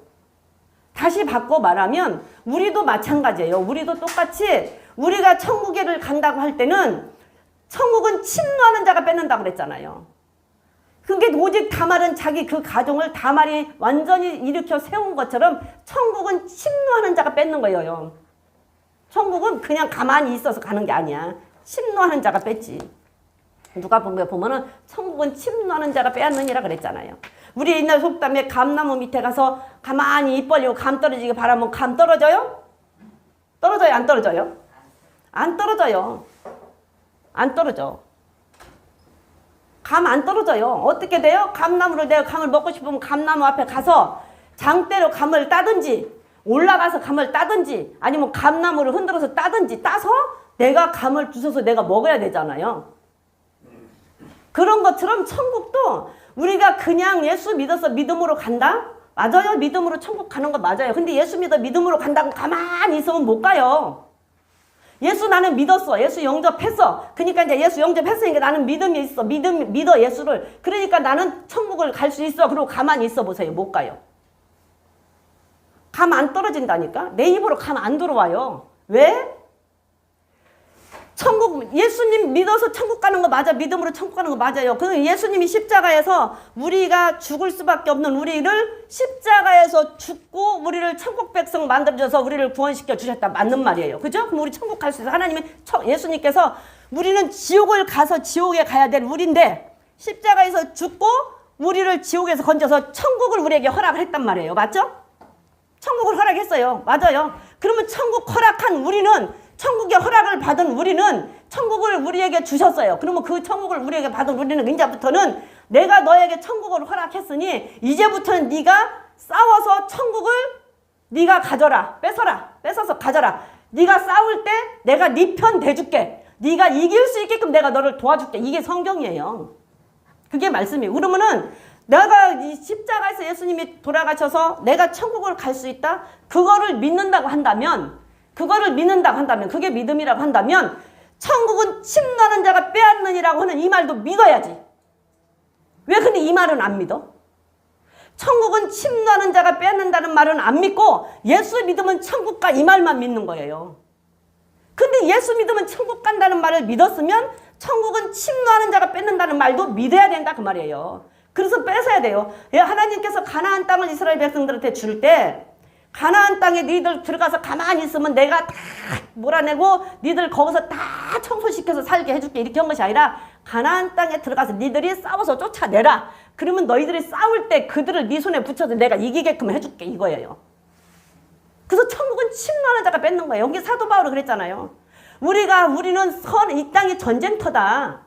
다시 바꿔 말하면 우리도 마찬가지예요. 우리도 똑같이 우리가 천국에를 간다고 할 때는 천국은 침노하는 자가 뺏는다고 그랬잖아요. 그게 오직 다말은 자기 그 가정을 다말이 완전히 일으켜 세운 것처럼 천국은 침노하는 자가 뺏는 거예요. 천국은 그냥 가만히 있어서 가는 게 아니야. 침노하는 자가 뺐지. 누가 보면은 천국은 침노하는 자가 빼앗느니라 그랬잖아요. 우리 옛날 속담에 감나무 밑에 가서 가만히 입 벌리고 감 떨어지게 바라면 감 떨어져요? 떨어져요? 안 떨어져요? 안 떨어져요. 안 떨어져. 감 안 떨어져요. 어떻게 돼요? 감나무를 내가 감을 먹고 싶으면 감나무 앞에 가서 장대로 감을 따든지 올라가서 감을 따든지 아니면 감나무를 흔들어서 따든지 따서 내가 감을 주워서 내가 먹어야 되잖아요. 그런 것처럼 천국도 우리가 그냥 예수 믿어서 믿음으로 간다? 맞아요. 믿음으로 천국 가는 거 맞아요. 근데 예수 믿어 믿음으로 간다고 가만히 있으면 못 가요. 예수 나는 믿었어. 예수 영접했어. 그러니까 이제 예수 영접했으니까 나는 믿음이 있어. 믿어 예수를. 그러니까 나는 천국을 갈 수 있어. 그리고 가만히 있어 보세요. 못 가요. 감 안 떨어진다니까. 내 입으로 감 안 들어와요. 왜? 천국 예수님 믿어서 천국 가는 거 맞아. 믿음으로 천국 가는 거 맞아요. 그 예수님이 십자가에서 우리가 죽을 수밖에 없는 우리를 십자가에서 죽고 우리를 천국 백성 만들어줘서 우리를 구원시켜 주셨다. 맞는 말이에요. 그죠? 그럼 우리 천국 갈 수 있어. 하나님이 예수님께서 우리는 지옥을 가서 지옥에 가야 될 우리인데 십자가에서 죽고 우리를 지옥에서 건져서 천국을 우리에게 허락을 했단 말이에요. 맞죠? 천국을 허락했어요. 맞아요. 그러면 천국 허락한 우리는 천국의 허락을 받은 우리는 천국을 우리에게 주셨어요. 그러면 그 천국을 우리에게 받은 우리는 이제부터는 내가 너에게 천국을 허락했으니 이제부터는 네가 싸워서 천국을 네가 가져라. 뺏어서 가져라. 네가 싸울 때 내가 네 편 대줄게. 네가 이길 수 있게끔 내가 너를 도와줄게. 이게 성경이에요. 그게 말씀이에요. 그러면은 내가 이 십자가에서 예수님이 돌아가셔서 내가 천국을 갈 수 있다? 그거를 믿는다고 한다면 그게 믿음이라고 한다면 천국은 침노하는 자가 빼앗느니라고 하는 이 말도 믿어야지. 왜 근데 이 말은 안 믿어? 천국은 침노하는 자가 빼앗는다는 말은 안 믿고 예수 믿으면 천국 가 이 말만 믿는 거예요. 근데 예수 믿으면 천국 간다는 말을 믿었으면 천국은 침노하는 자가 뺏는다는 말도 믿어야 된다 그 말이에요. 그래서 뺏어야 돼요. 하나님께서 가나안 땅을 이스라엘 백성들한테 줄 때 가나안 땅에 니들 들어가서 가만히 있으면 내가 다 몰아내고 니들 거기서 다 청소시켜서 살게 해줄게 이렇게 한 것이 아니라 가나안 땅에 들어가서 니들이 싸워서 쫓아내라. 그러면 너희들이 싸울 때 그들을 네 손에 붙여서 내가 이기게끔 해줄게 이거예요. 그래서 천국은 침노하는 자가 뺏는 거예요. 여기 사도 바울이 그랬잖아요. 우리는 이 땅이 전쟁터다.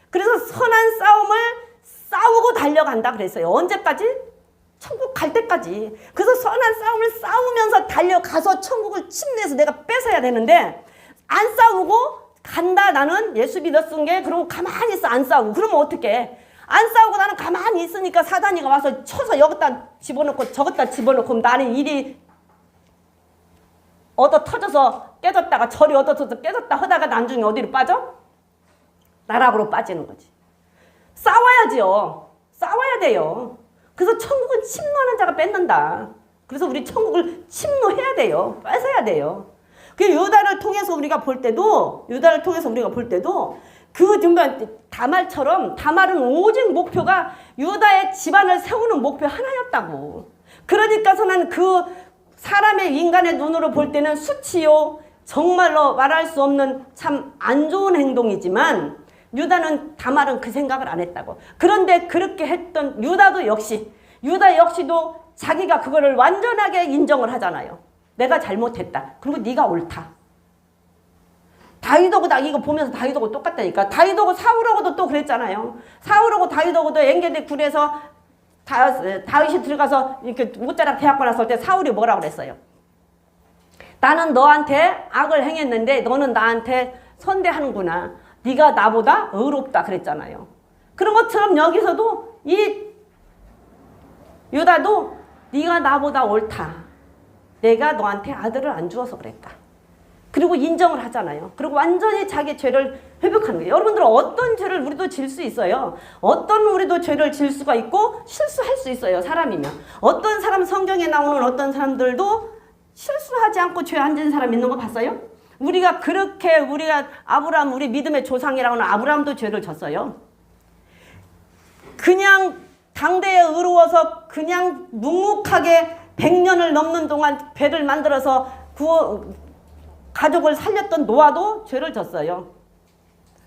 그래서 선한 싸움을 싸우고 달려간다 그랬어요. 언제까지? 천국 갈 때까지. 그래서 선한 싸움을 싸우면서 달려가서 천국을 침내서 내가 뺏어야 되는데 안 싸우고 간다. 나는 예수 믿었은 게 그러고 가만히 있어. 안 싸우고. 그러면 어떡해? 안 싸우고 나는 가만히 있으니까 사단이가 와서 쳐서 여기다 집어넣고 저기다 집어넣고 나는 일이 얻어 터져서 깨졌다가 저리 얻어 터져서 깨졌다 하다가 나중에 어디로 빠져? 나락으로 빠지는 거지. 싸워야지요. 싸워야 돼요. 그래서 천국은 침노하는 자가 뺏는다. 그래서 우리 천국을 침노해야 돼요. 뺏어야 돼요. 그 유다를 통해서 우리가 볼 때도 그 다말처럼 다말은 오직 목표가 유다의 집안을 세우는 목표 하나였다고. 그러니까서는 그 사람의 인간의 눈으로 볼 때는 수치요. 정말로 말할 수 없는 참 안 좋은 행동이지만 다말은 그 생각을 안 했다고. 그런데 그렇게 했던 유다 역시도 자기가 그거를 완전하게 인정을 하잖아요. 내가 잘못했다. 그리고 네가 옳다. 다윗하고 나 이거 보면서 다윗하고 똑같다니까. 다윗하고 사울하고도 또 그랬잖아요. 사울하고 다윗하고도 엔게디 굴에서 다윗이 들어가서 이렇게 옷자락 대갖고 났을 때 사울이 뭐라고 그랬어요? 나는 너한테 악을 행했는데 너는 나한테 선대하는구나. 네가 나보다 의롭다 그랬잖아요. 그런 것처럼 여기서도 이 유다도 네가 나보다 옳다. 내가 너한테 아들을 안 주어서 그랬다. 그리고 인정을 하잖아요. 그리고 완전히 자기 죄를 회복하는 거예요. 여러분들 어떤 죄를 우리도 질 수 있어요. 우리도 죄를 질 수가 있고 실수할 수 있어요. 사람이면. 어떤 사람 성경에 나오는 어떤 사람들도 실수하지 않고 죄 안 진 사람 있는 거 봤어요? 우리가 아브라함 우리 믿음의 조상이라고 하는 아브라함도 죄를 졌어요. 그냥 당대에 의로워서 그냥 묵묵하게 100년을 넘는 동안 배를 만들어서 가족을 살렸던 노아도 죄를 졌어요.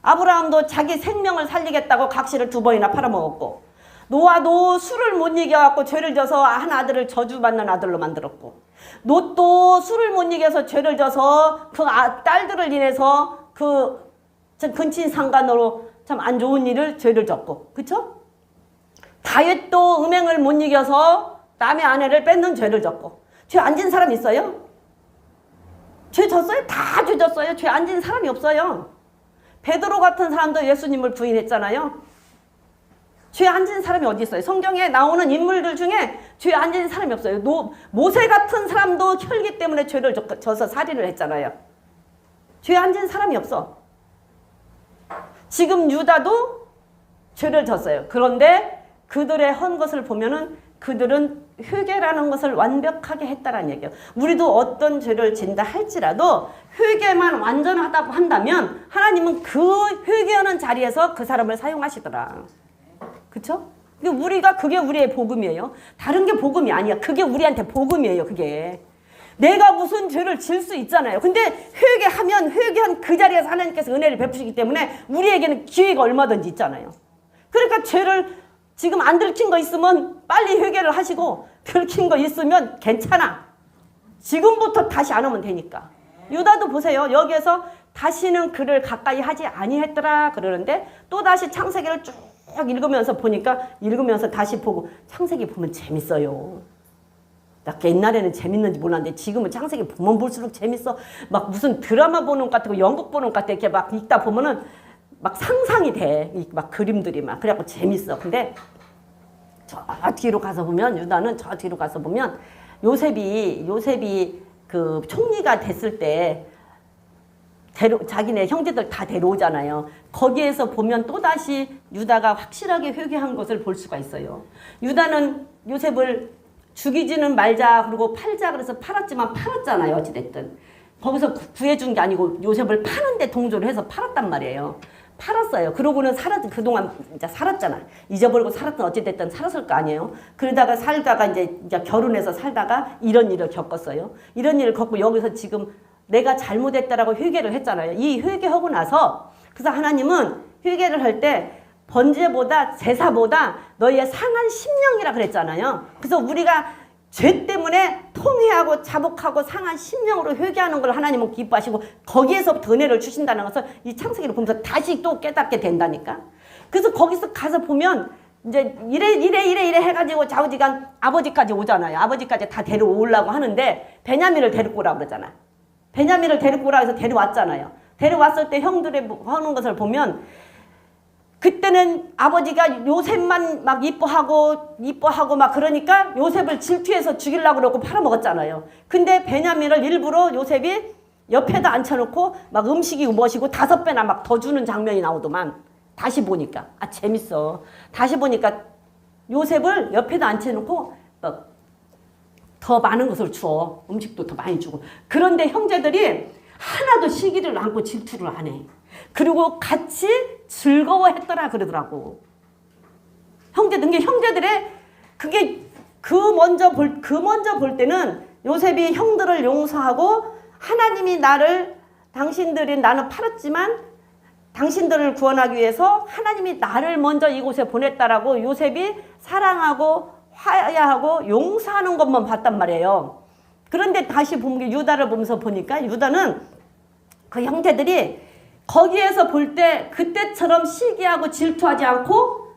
아브라함도 자기 생명을 살리겠다고 각시를 2번이나 팔아먹었고 노아도 술을 못 이겨갖고 죄를 져서 한 아들을 저주받는 아들로 만들었고 롯도 술을 못 이겨서 죄를 져서 그 딸들을 인해서 그 근친상간으로 참 안 좋은 죄를 졌고 그쵸? 다윗도 음행을 못 이겨서 남의 아내를 뺏는 죄를 졌고 죄 안 진 사람 있어요? 죄 졌어요? 다 죄 졌어요. 죄 안 진 사람이 없어요. 베드로 같은 사람도 예수님을 부인했잖아요. 죄 안 진 사람이 어디 있어요? 성경에 나오는 인물들 중에 죄 안 진 사람이 없어요. 모세 같은 사람도 혈기 때문에 죄를 져서 살인을 했잖아요. 죄 안 진 사람이 없어. 지금 유다도 죄를 졌어요. 그런데 그들의 한 것을 보면은 그들은 회개라는 것을 완벽하게 했다라는 얘기예요. 우리도 어떤 죄를 진다 할지라도 회개만 완전하다고 한다면 하나님은 그 회개하는 자리에서 그 사람을 사용하시더라. 그쵸? 그게 우리의 복음이에요. 다른 게 복음이 아니야. 그게 우리한테 복음이에요. 그게. 내가 무슨 죄를 질 수 있잖아요. 근데 회개한 그 자리에서 하나님께서 은혜를 베푸시기 때문에 우리에게는 기회가 얼마든지 있잖아요. 그러니까 죄를 지금 안 들킨 거 있으면 빨리 회개를 하시고 들킨 거 있으면 괜찮아. 지금부터 다시 안 하면 되니까. 유다도 보세요. 여기에서 다시는 그를 가까이 하지 아니했더라 그러는데 또 다시 창세기를 쭉 읽으면서 다시 보고 창세기 보면 재밌어요. 나 옛날에는 재밌는지 몰랐는데 지금은 창세기 보면 볼수록 재밌어. 막 무슨 드라마 보는 것 같고 연극 보는 것 같아. 이렇게 막 읽다 보면은 막 상상이 돼. 막 그림들이 막. 그래갖고 재밌어. 근데 저 뒤로 가서 보면 유다는 저 뒤로 가서 보면 요셉이 그 총리가 됐을 때 자기네 형제들 다 데려오잖아요. 거기에서 보면 또다시 유다가 확실하게 회개한 것을 볼 수가 있어요. 유다는 요셉을 죽이지는 말자 그러고 팔자 그래서 팔았지만 팔았잖아요. 어찌됐든. 거기서 구해준 게 아니고 요셉을 파는데 동조를 해서 팔았단 말이에요. 팔았어요. 그러고는 그동안 이제 살았잖아. 잊어버리고 살았던 어찌됐든 살았을 거 아니에요. 그러다가 살다가 이제 결혼해서 살다가 이런 일을 겪었어요. 이런 일을 겪고 여기서 지금 내가 잘못했다라고 회개를 했잖아요. 이 회개하고 나서 그래서 하나님은 회개를 할 때 번제보다 제사보다 너희의 상한 심령이라 그랬잖아요. 그래서 우리가 죄 때문에 통회하고 자복하고 상한 심령으로 회개하는 걸 하나님은 기뻐하시고 거기에서부터 은혜를 주신다는 것을 이 창세기를 보면서 다시 또 깨닫게 된다니까. 그래서 거기서 가서 보면 이제 이래 해가지고 좌우지간 아버지까지 오잖아요. 아버지까지 다 데려오려고 하는데 베냐민을 데리고 오라고 그러잖아. 베냐민을 데리고 오라고 해서 데려왔잖아요. 데려왔을 때 형들이 하는 것을 보면 그때는 아버지가 요셉만 막 이뻐하고 막 그러니까 요셉을 질투해서 죽이려고 그러고 팔아먹었잖아요. 근데 베냐민을 일부러 요셉이 옆에다 앉혀놓고 막 음식이 무엇이고 5배나 막 더 주는 장면이 나오더만. 다시 보니까 재밌어. 다시 보니까 요셉을 옆에다 앉혀놓고 더 많은 것을 줘. 음식도 더 많이 주고. 그런데 형제들이 하나도 시기를 않고 질투를 안 해. 그리고 같이 즐거워했더라 그러더라고. 형제들의 그게 그 먼저 볼 때는 요셉이 형들을 용서하고 하나님이 나는 팔았지만 당신들을 구원하기 위해서 하나님이 나를 먼저 이곳에 보냈다라고 요셉이 사랑하고 화해하고 용서하는 것만 봤단 말이에요. 그런데 다시 보면 유다를 보면서 보니까 유다는 그 형제들이 거기에서 볼 때 그때처럼 시기하고 질투하지 않고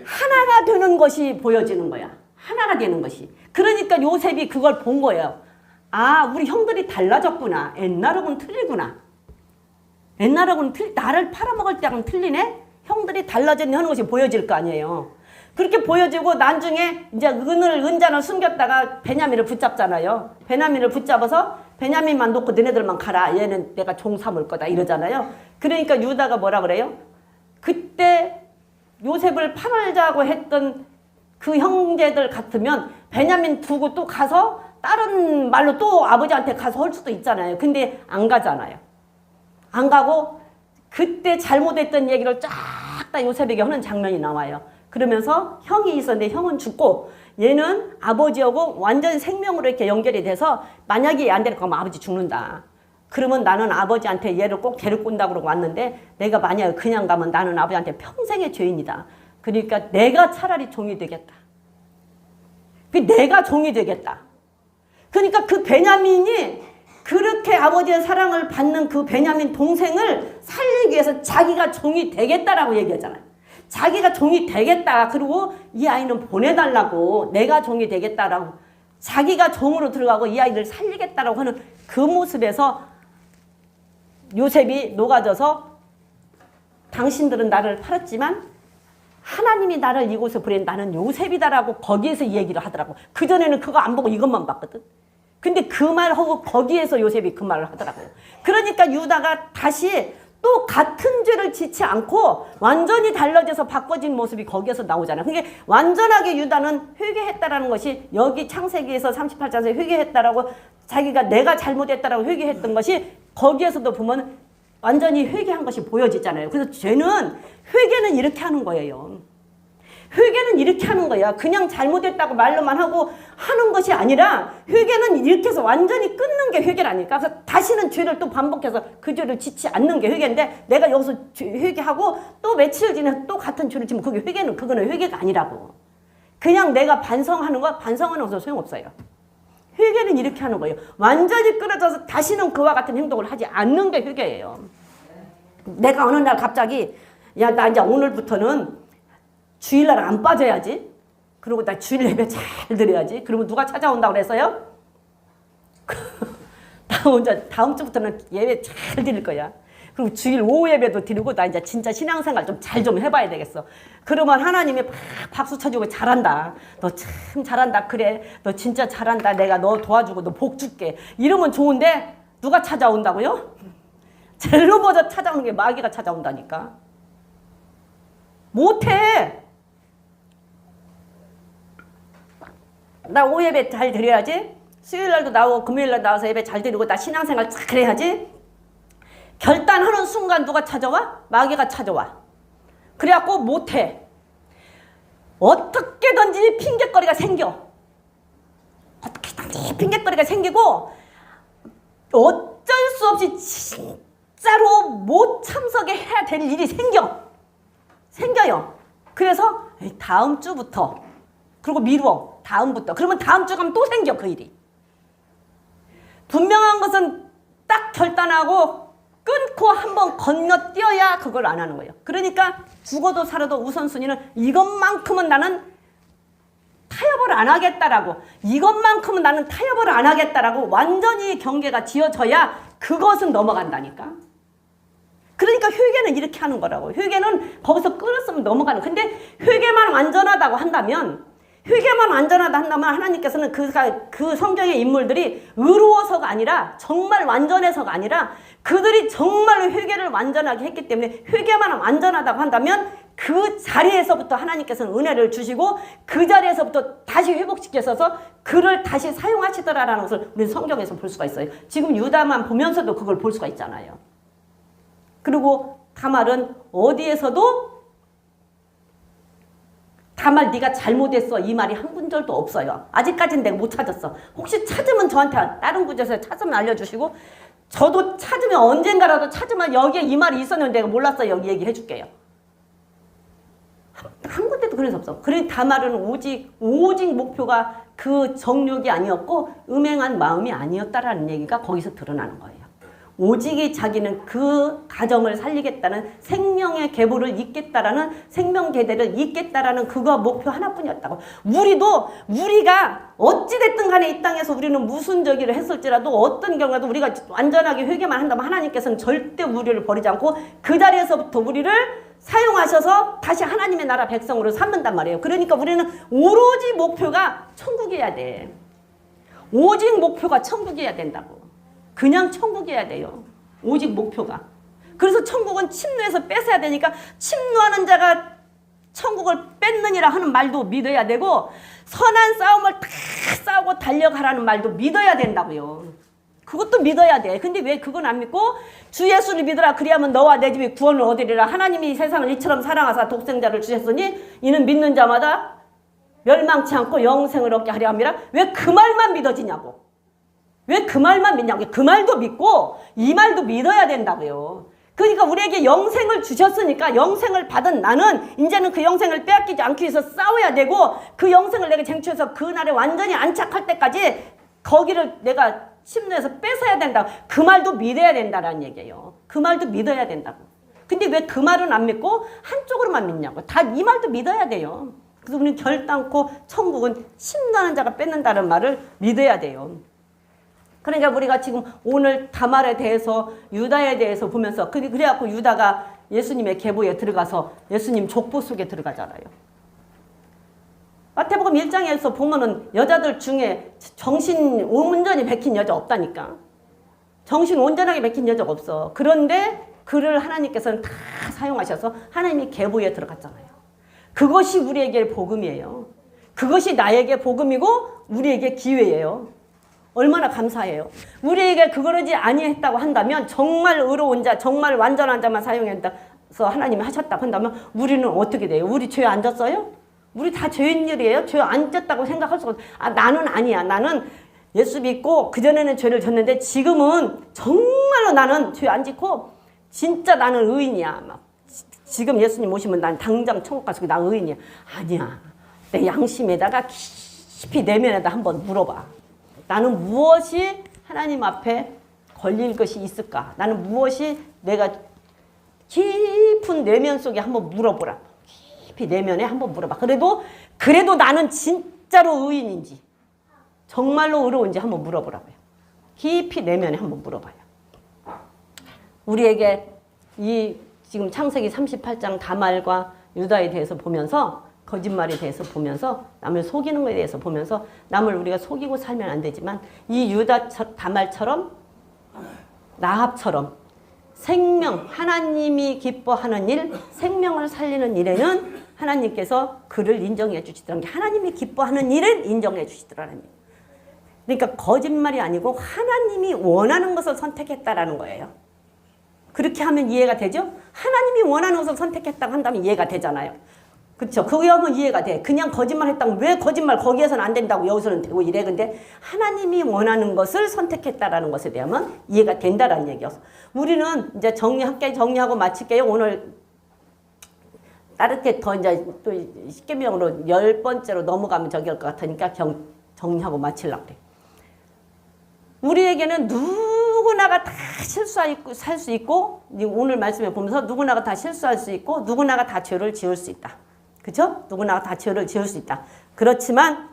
하나가 되는 것이 보여지는 거야. 하나가 되는 것이. 그러니까 요셉이 그걸 본 거예요. 아, 우리 형들이 달라졌구나. 옛날하고는 틀리구나. 옛날하고는 나를 팔아먹을 때하고는 틀리네? 형들이 달라졌네 하는 것이 보여질 거 아니에요. 그렇게 보여지고 나중에 이제 은잔을 숨겼다가 베냐민을 붙잡잖아요. 베냐민을 붙잡아서 베냐민만 놓고 너네들만 가라. 얘는 내가 종 삼을 거다 이러잖아요. 그러니까 유다가 뭐라 그래요? 그때 요셉을 팔자고 했던 그 형제들 같으면 베냐민 두고 또 가서 다른 말로 또 아버지한테 가서 할 수도 있잖아요. 근데 안 가잖아요. 안 가고 그때 잘못했던 얘기를 쫙 다 요셉에게 하는 장면이 나와요. 그러면서 형이 있었는데 형은 죽고 얘는 아버지하고 완전 생명으로 이렇게 연결이 돼서 만약에 얘 안 데리고 가면 아버지 죽는다. 그러면 나는 아버지한테 얘를 꼭 데리고 온다고 그러고 왔는데 내가 만약에 그냥 가면 나는 아버지한테 평생의 죄인이다. 그러니까 내가 차라리 종이 되겠다. 내가 종이 되겠다. 그러니까 그 베냐민이 그렇게 아버지의 사랑을 받는 그 베냐민 동생을 살리기 위해서 자기가 종이 되겠다라고 얘기하잖아요. 자기가 종이 되겠다. 그리고 이 아이는 보내달라고 내가 종이 되겠다라고 자기가 종으로 들어가고 이 아이를 살리겠다라고 하는 그 모습에서 요셉이 녹아져서 당신들은 나를 팔았지만 하나님이 나를 이곳에 보낸 나는 요셉이다라고 거기에서 이 얘기를 하더라고. 그전에는 그거 안 보고 이것만 봤거든. 근데 그 말하고 거기에서 요셉이 그 말을 하더라고요. 그러니까 유다가 다시 또 같은 죄를 짓지 않고 완전히 달라져서 바꿔진 모습이 거기에서 나오잖아요. 그러니까 완전하게 유다는 회개했다라는 것이 여기 창세기에서 38장에서 회개했다라고 자기가 내가 잘못했다라고 회개했던 것이 거기에서도 보면 완전히 회개한 것이 보여지잖아요. 그래서 죄는 회개는 이렇게 하는 거예요. 회개는 이렇게 하는 거야. 그냥 잘못했다고 말로만 하고 하는 것이 아니라 회개는 이렇게 해서 완전히 끊는 게 회개라니까. 그래서 다시는 죄를 또 반복해서 그 죄를 짓지 않는 게 회개인데 내가 여기서 회개하고 또 며칠 지나서 또 같은 죄를 지면 그게 그거는 회개가 아니라고. 그냥 내가 반성하는 거 반성하는 것도 소용없어요. 회개는 이렇게 하는 거예요. 완전히 끊어져서 다시는 그와 같은 행동을 하지 않는 게 회개예요. 내가 어느 날 갑자기 야, 나 이제 오늘부터는 주일날 안 빠져야지. 그리고 나 주일 예배 잘 드려야지. 그리고 누가 찾아온다고 그랬어요? 다음 주부터는 예배 잘 드릴 거야. 그리고 주일 오후 예배도 드리고 나 이제 진짜 신앙생활 좀 잘 좀 해봐야 되겠어. 그러면 하나님이 막 박수 쳐주고 잘한다. 너 참 잘한다. 그래. 너 진짜 잘한다. 내가 너 도와주고 너 복 줄게. 이러면 좋은데 누가 찾아온다고요? 제일 먼저 찾아오는 게 마귀가 찾아온다니까. 못해. 나 오예배 잘 드려야지. 수요일날도 나오고 금요일날 나와서 예배 잘 드리고 나 신앙생활 잘 해야지. 결단하는 순간 누가 찾아와? 마귀가 찾아와. 그래갖고 못해. 어떻게든지 핑계거리가 생겨. 어떻게든지 핑계거리가 생기고 어쩔 수 없이 진짜로 못 참석에 해야 될 일이 생겨요. 그래서 다음 주부터 그리고 미루어. 다음부터. 그러면 다음 주 가면 또 생겨 그 일이. 분명한 것은 딱 결단하고 끊고 한번 건너뛰어야 그걸 안 하는 거예요. 그러니까 죽어도 살아도 우선순위는 이것만큼은 나는 타협을 안 하겠다라고, 이것만큼은 나는 타협을 안 하겠다라고 완전히 경계가 지어져야 그것은 넘어간다니까. 그러니까 회개는 이렇게 하는 거라고. 회개는 거기서 끊었으면 넘어가는. 근데 회개만 완전하다고 한다면, 하나님께서는 그 성경의 인물들이 의로워서가 아니라, 정말 완전해서가 아니라, 그들이 정말로 회개를 완전하게 했기 때문에 회개만 완전하다고 한다면 그 자리에서부터 하나님께서는 은혜를 주시고 그 자리에서부터 다시 회복시켜서 그를 다시 사용하시더라라는 것을 우리는 성경에서 볼 수가 있어요. 지금 유다만 보면서도 그걸 볼 수가 있잖아요. 그리고 다말은 어디에서도 다말 네가 잘못했어 이 말이 한 군절도 없어요. 아직까지는 내가 못 찾았어. 혹시 찾으면 저한테 다른 구절에서 찾으면 알려주시고, 저도 찾으면 언젠가라도 찾으면 여기에 이 말이 있었는데 내가 몰랐어요. 여기 얘기해 줄게요. 한 군데도 그런 수 없어. 그러니 다말은 오직 목표가 그 정욕이 아니었고 음행한 마음이 아니었다라는 얘기가 거기서 드러나는 거예요. 오직이 자기는 그 가정을 살리겠다는, 생명의 계보를 잇겠다라는, 생명 계대를 잇겠다라는 그거 목표 하나뿐이었다고. 우리가 어찌됐든 간에 이 땅에서 우리는 무슨 저기를 했을지라도 어떤 경우라도 우리가 완전하게 회개만 한다면 하나님께서는 절대 우리를 버리지 않고 그 자리에서부터 우리를 사용하셔서 다시 하나님의 나라 백성으로 삼는단 말이에요. 그러니까 우리는 오로지 목표가 천국이어야 돼. 오직 목표가 천국이어야 된다고. 그냥 천국이어야 돼요. 오직 목표가. 그래서 천국은 침노에서 뺏어야 되니까 침노하는 자가 천국을 뺏느니라 하는 말도 믿어야 되고, 선한 싸움을 다 싸우고 달려가라는 말도 믿어야 된다고요. 그것도 믿어야 돼. 근데 왜 그건 안 믿고 주 예수를 믿으라 그리하면 너와 내 집이 구원을 얻으리라. 하나님이 세상을 이처럼 사랑하사 독생자를 주셨으니 이는 믿는 자마다 멸망치 않고 영생을 얻게 하려 함이라. 왜 그 말만 믿어지냐고. 왜 그 말만 믿냐고. 그 말도 믿고 이 말도 믿어야 된다고요. 그러니까 우리에게 영생을 주셨으니까 영생을 받은 나는 이제는 그 영생을 빼앗기지 않기 위해서 싸워야 되고, 그 영생을 내가 쟁취해서 그날에 완전히 안착할 때까지 거기를 내가 침노해서 뺏어야 된다. 그 말도 믿어야 된다라는 얘기예요. 그 말도 믿어야 된다고. 근데 왜 그 말은 안 믿고 한쪽으로만 믿냐고. 다 이 말도 믿어야 돼요. 그래서 우리는 결단코 천국은 침노하는 자가 뺏는다는 말을 믿어야 돼요. 그러니까 우리가 지금 오늘 다말에 대해서, 유다에 대해서 보면서, 그래갖고 유다가 예수님의 계보에 들어가서 예수님 족보 속에 들어가잖아요. 마태복음 1장에서 보면은 여자들 중에 정신 온전히 백힌 여자 없다니까. 정신 온전하게 백힌 여자가 없어. 그런데 그를 하나님께서는 다 사용하셔서 하나님이 계보에 들어갔잖아요. 그것이 우리에게 복음이에요. 그것이 나에게 복음이고 우리에게 기회예요. 얼마나 감사해요. 우리에게 그러지 아니했다고 한다면, 정말 의로운 자, 정말 완전한 자만 사용해서 하나님이 하셨다고 한다면 우리는 어떻게 돼요? 우리 죄 안 졌어요? 우리 다 죄인들이에요? 죄 안 졌다고 생각할 수가 없어요. 나는 아니야. 나는 예수 믿고 그전에는 죄를 졌는데 지금은 정말로 나는 죄 안 짓고 진짜 나는 의인이야. 막 지금 예수님 오시면 난 당장 천국 가서 나 의인이야. 아니야. 내 양심에다가 깊이 내면에다 한번 물어봐. 나는 무엇이 하나님 앞에 걸릴 것이 있을까? 나는 무엇이 내가 깊은 내면 속에 한번 물어보라. 깊이 내면에 한번 물어봐. 그래도 나는 진짜로 의인인지, 정말로 의로운지 한번 물어보라고요. 깊이 내면에 한번 물어봐요. 우리에게 이 지금 창세기 38장 다말과 유다에 대해서 보면서, 거짓말에 대해서 보면서, 남을 속이는 것에 대해서 보면서, 남을 우리가 속이고 살면 안 되지만 이 유다 다말처럼, 라합처럼 생명, 하나님이 기뻐하는 일, 생명을 살리는 일에는 하나님께서 그를 인정해 주시더라는 게 하나님이 기뻐하는 일은 인정해 주시더라는 게. 그러니까 거짓말이 아니고 하나님이 원하는 것을 선택했다라는 거예요. 그렇게 하면 이해가 되죠? 하나님이 원하는 것을 선택했다고 한다면 이해가 되잖아요. 그렇죠? 그게 하면 이해가 돼. 그냥 거짓말 했다고 왜 거짓말 거기에서는 안 된다고 여기서는 되고 이래. 근데 하나님이 원하는 것을 선택했다라는 것에 대하면 이해가 된다라는 얘기였어. 우리는 이제 함께 정리하고 마칠게요. 오늘 다르게 더 이제 또 십계명으로 10번째로 넘어가면 저기할 것 같으니까 정리하고 마치려고 그래. 우리에게는 누구나가 다 실수하고 살 수 있고 오늘 말씀에 보면서 누구나가 다 실수할 수 있고 누구나가 다 죄를 지을 수 있다. 그죠? 누구나가 다 죄를 지을 수 있다. 그렇지만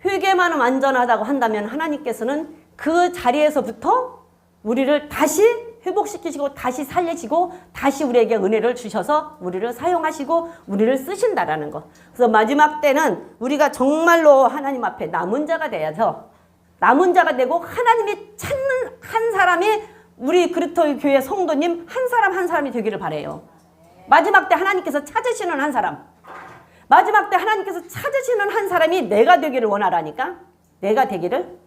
회개만은 완전하다고 한다면 하나님께서는 그 자리에서부터 우리를 다시 회복시키시고 다시 살리시고 다시 우리에게 은혜를 주셔서 우리를 사용하시고 우리를 쓰신다라는 것. 그래서 마지막 때는 우리가 정말로 하나님 앞에 남은 자가 되어서 남은 자가 되고 하나님이 찾는 한 사람이 우리 그리스도 교회 성도님 한 사람 한 사람이 되기를 바라요. 마지막 때 하나님께서 찾으시는 한 사람. 마지막 때 하나님께서 찾으시는 한 사람이 내가 되기를 원하라니까. 내가 되기를.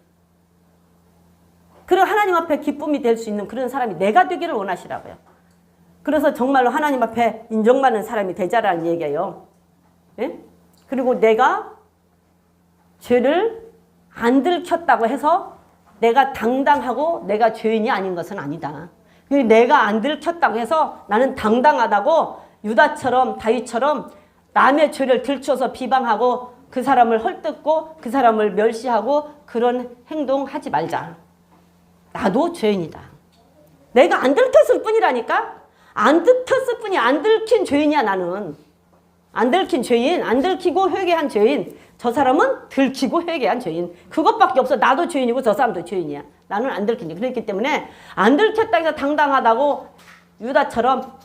그리고 하나님 앞에 기쁨이 될 수 있는 그런 사람이 내가 되기를 원하시라고요. 그래서 정말로 하나님 앞에 인정받는 사람이 되자라는 얘기예요. 예? 그리고 내가 죄를 안 들켰다고 해서 내가 당당하고 내가 죄인이 아닌 것은 아니다. 내가 안 들켰다고 해서 나는 당당하다고 유다처럼 다윗처럼 남의 죄를 들춰서 비방하고 그 사람을 헐뜯고 그 사람을 멸시하고 그런 행동하지 말자. 나도 죄인이다. 내가 안 들켰을 뿐이라니까. 안 들켰을 뿐이 안 들킨 죄인이야 나는. 안 들킨 죄인, 안 들키고 회개한 죄인. 저 사람은 들키고 회개한 죄인. 그것밖에 없어. 나도 죄인이고 저 사람도 죄인이야. 나는 안 들킨 죄. 그렇기 때문에 안 들켰다 해서 당당하다고 유다처럼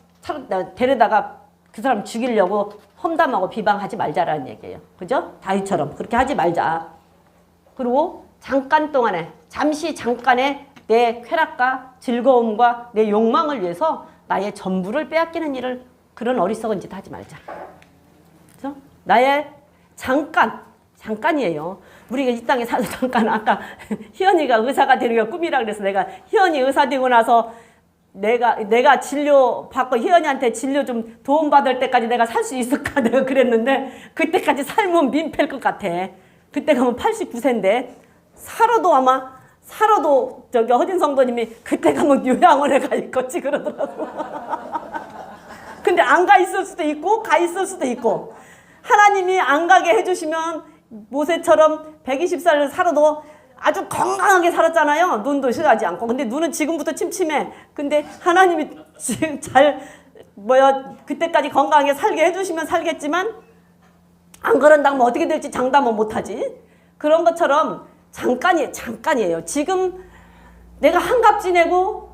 데려다가 그 사람 죽이려고 험담하고 비방하지 말자라는 얘기예요. 그죠? 다윗처럼 그렇게 하지 말자. 그리고 잠깐 동안에 잠깐의 내 쾌락과 즐거움과 내 욕망을 위해서 나의 전부를 빼앗기는 일을 그런 어리석은 짓 하지 말자. 그죠? 나의 잠깐이에요. 우리가 이 땅에 사서 잠깐 아까 희연이가 의사가 되는 게 꿈이라 그래서 내가 희연이 의사 되고 나서 내가 진료 받고 희연이한테 진료 좀 도움 받을 때까지 내가 살 수 있을까 내가 그랬는데 그때까지 살면 민폐일 것 같아. 그때 가면 89세인데 살아도 저기 허진 성도님이 그때 가면 요양원에 가 있겠지 그러더라고. 근데 안 가 있을 수도 있고 가 있을 수도 있고 하나님이 안 가게 해주시면 모세처럼 120살을 살아도 아주 건강하게 살았잖아요. 눈도 싫어하지 않고. 근데 눈은 지금부터 침침해. 근데 하나님이 지금 그때까지 건강하게 살게 해주시면 살겠지만 안 그런다면 어떻게 될지 장담은 못하지. 그런 것처럼 잠깐이에요. 지금 내가 한갑 지내고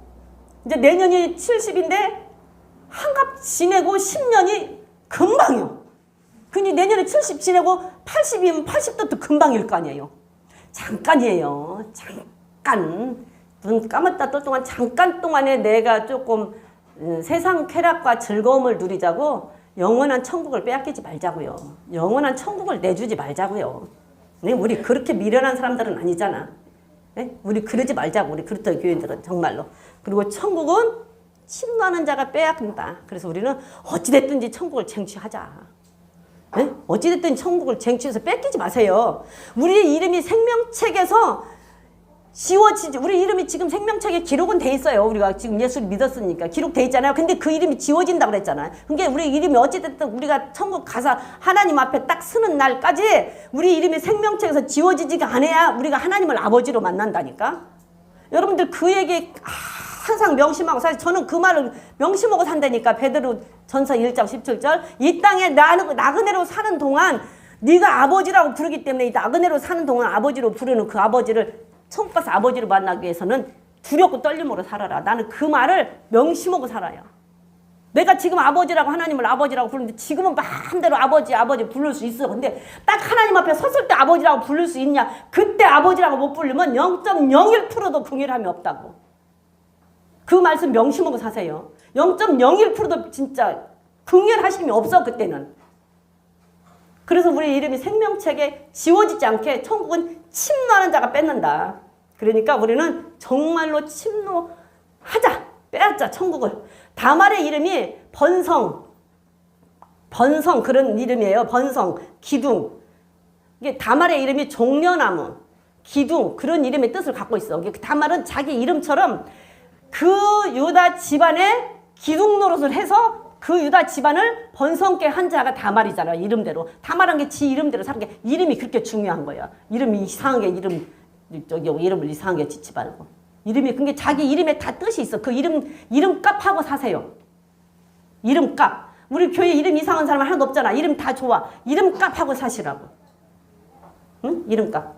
이제 내년이 70인데 한갑 지내고 10년이 금방이요. 근데 내년에 70 지내고 80이면 80도 또 금방일 거 아니에요. 잠깐이에요. 잠깐. 눈 감았다 뜰 동안 잠깐 동안에 내가 조금 세상 쾌락과 즐거움을 누리자고 영원한 천국을 빼앗기지 말자고요. 영원한 천국을 내주지 말자고요. 네? 우리 그렇게 미련한 사람들은 아니잖아. 네? 우리 그러지 말자고. 우리 그리스도 교인들은 정말로. 그리고 천국은 침노하는 자가 빼앗긴다. 그래서 우리는 어찌됐든지 천국을 쟁취하자. 네? 어찌됐든 천국을 쟁취해서 뺏기지 마세요. 우리 이름이 생명책에서 지워지지. 우리 이름이 지금 생명책에 기록은 돼 있어요. 우리가 지금 예수를 믿었으니까 기록돼 있잖아요. 근데 그 이름이 지워진다고 그랬잖아요. 그러니까 우리 이름이 어찌됐든 우리가 천국 가서 하나님 앞에 딱 서는 날까지 우리 이름이 생명책에서 지워지지가 않아야 우리가 하나님을 아버지로 만난다니까. 여러분들 그 얘기 항상 명심하고, 사실 저는 그 말을 명심하고 산다니까. 베드로 전서 1장 17절 이 땅에 나그네로 사는 동안 네가 아버지라고 부르기 때문에 이 나그네로 사는 동안 아버지로 부르는 그 아버지를 천국 가서 아버지로 만나기 위해서는 두렵고 떨림으로 살아라. 나는 그 말을 명심하고 살아요. 내가 지금 아버지라고 하나님을 아버지라고 부르는데 지금은 마음대로 아버지 부를 수 있어. 근데 딱 하나님 앞에 섰을 때 아버지라고 부를 수 있냐? 그때 아버지라고 못 부르면 0.01%도 긍휼함이 없다고. 그 말씀 명심하고 사세요. 0.01%도 진짜 긍휼하심이 없어 그때는. 그래서 우리 이름이 생명책에 지워지지 않게 천국은 침노하는 자가 뺏는다. 그러니까 우리는 정말로 침노하자. 빼앗자 천국을. 다말의 이름이 번성 그런 이름이에요. 번성, 기둥. 이게 다말의 이름이 종려나무, 기둥 그런 이름의 뜻을 갖고 있어. 다말은 자기 이름처럼 그 유다 집안의 기둥 노릇을 해서 그 유다 집안을 번성케 한 자가 다말이잖아. 이름대로. 다말한 게 지 이름대로 사는 게 이름이 그렇게 중요한 거야. 이름이 이상하게 이름을 이상하게 짓지 말고. 이름이 그게 자기 이름에 다 뜻이 있어. 그 이름값하고 사세요. 이름값. 우리 교회 이름 이상한 사람 하나도 없잖아. 이름 다 좋아. 이름값하고 사시라고. 응? 이름값.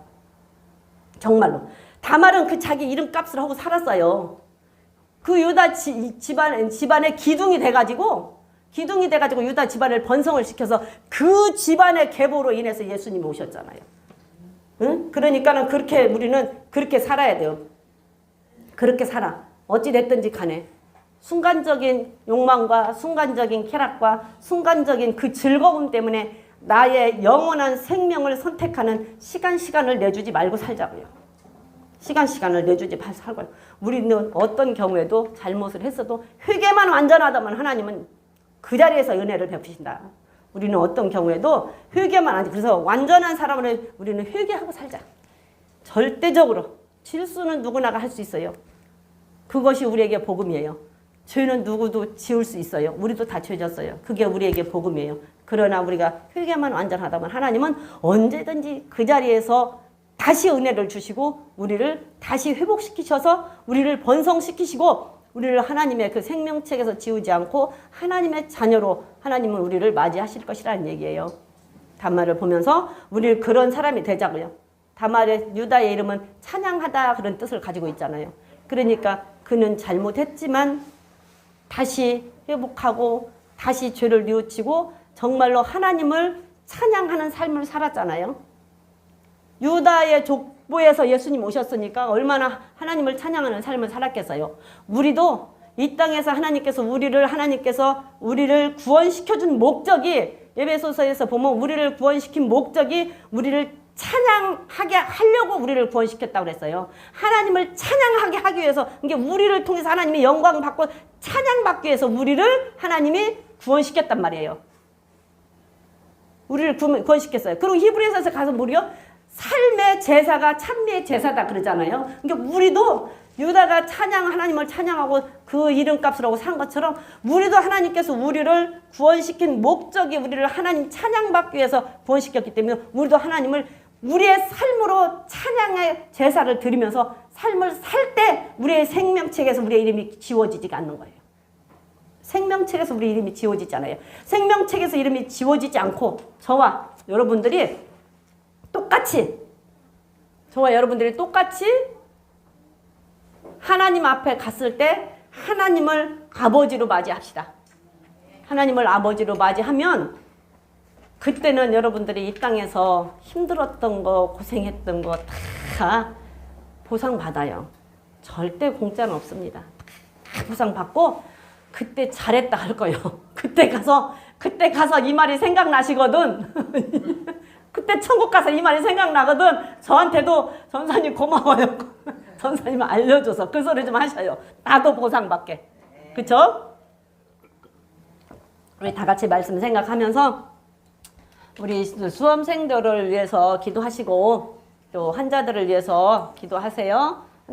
정말로. 다말은 그 자기 이름값을 하고 살았어요. 그 유다 집안의 기둥이 돼가지고 유다 집안을 번성을 시켜서 그 집안의 계보로 인해서 예수님이 오셨잖아요. 응? 그러니까는 우리는 그렇게 살아야 돼요. 그렇게 살아. 어찌 됐든지 간에. 순간적인 욕망과 순간적인 쾌락과 순간적인 그 즐거움 때문에 나의 영원한 생명을 선택하는 시간을 내주지 말고 살자고요. 시간을 내주지 말고 살고요. 우리는 어떤 경우에도 잘못을 했어도 회개만 완전하다면 하나님은 그 자리에서 은혜를 베푸신다. 우리는 어떤 경우에도 회개만 하지. 그래서 완전한 사람을 우리는 회개하고 살자. 절대적으로. 실수는 누구나가 할 수 있어요. 그것이 우리에게 복음이에요. 죄는 누구도 지울 수 있어요. 우리도 다 죄졌어요. 그게 우리에게 복음이에요. 그러나 우리가 회개만 완전하다면 하나님은 언제든지 그 자리에서 다시 은혜를 주시고 우리를 다시 회복시키셔서 우리를 번성시키시고 우리를 하나님의 그 생명책에서 지우지 않고 하나님의 자녀로 하나님은 우리를 맞이하실 것이라는 얘기예요. 다말을 보면서 우리를 그런 사람이 되자고요. 다말의 유다의 이름은 찬양하다 그런 뜻을 가지고 있잖아요. 그러니까 그는 잘못했지만 다시 회복하고 다시 죄를 뉘우치고 정말로 하나님을 찬양하는 삶을 살았잖아요. 유다의 족보에서 예수님 오셨으니까 얼마나 하나님을 찬양하는 삶을 살았겠어요. 우리도 이 땅에서 하나님께서 우리를 구원시켜준 목적이 에베소서에서 보면 우리를 구원시킨 목적이 우리를 찬양하게 하려고 우리를 구원시켰다고 그랬어요. 하나님을 찬양하게 하기 위해서 그러니까 우리를 통해서 하나님의 영광 받고 찬양받기 위해서 우리를 하나님이 구원시켰단 말이에요. 우리를 구원시켰어요. 그리고 히브리서에서 가서 무려 삶의 제사가 찬미의 제사다 그러잖아요. 그러니까 우리도 유다가 하나님을 찬양하고 그 이름값을 하고 산 것처럼 우리도 하나님께서 우리를 구원시킨 목적이 우리를 하나님 찬양받기 위해서 구원시켰기 때문에 우리도 하나님을 우리의 삶으로 찬양의 제사를 드리면서 삶을 살 때 우리의 생명책에서 우리의 이름이 지워지지가 않는 거예요. 생명책에서 우리 이름이 지워지지 않아요. 생명책에서 이름이 지워지지 않고 저와 여러분들이 똑같이 하나님 앞에 갔을 때 하나님을 아버지로 맞이합시다. 하나님을 아버지로 맞이하면 그때는 여러분들이 이 땅에서 힘들었던 거, 고생했던 거 다 보상받아요. 절대 공짜는 없습니다. 다 보상받고 그때 잘했다 할 거예요. 그때 가서 이 말이 생각나시거든. 그때 천국 가서 이 말이 생각나거든. 저한테도 전사님 고마워요. 전사님 알려줘서 그 소리 좀 하셔요. 나도 보상받게. 그쵸? 우리 다 같이 말씀 생각하면서 우리 수험생들을 위해서 기도하시고 또 환자들을 위해서 기도하세요.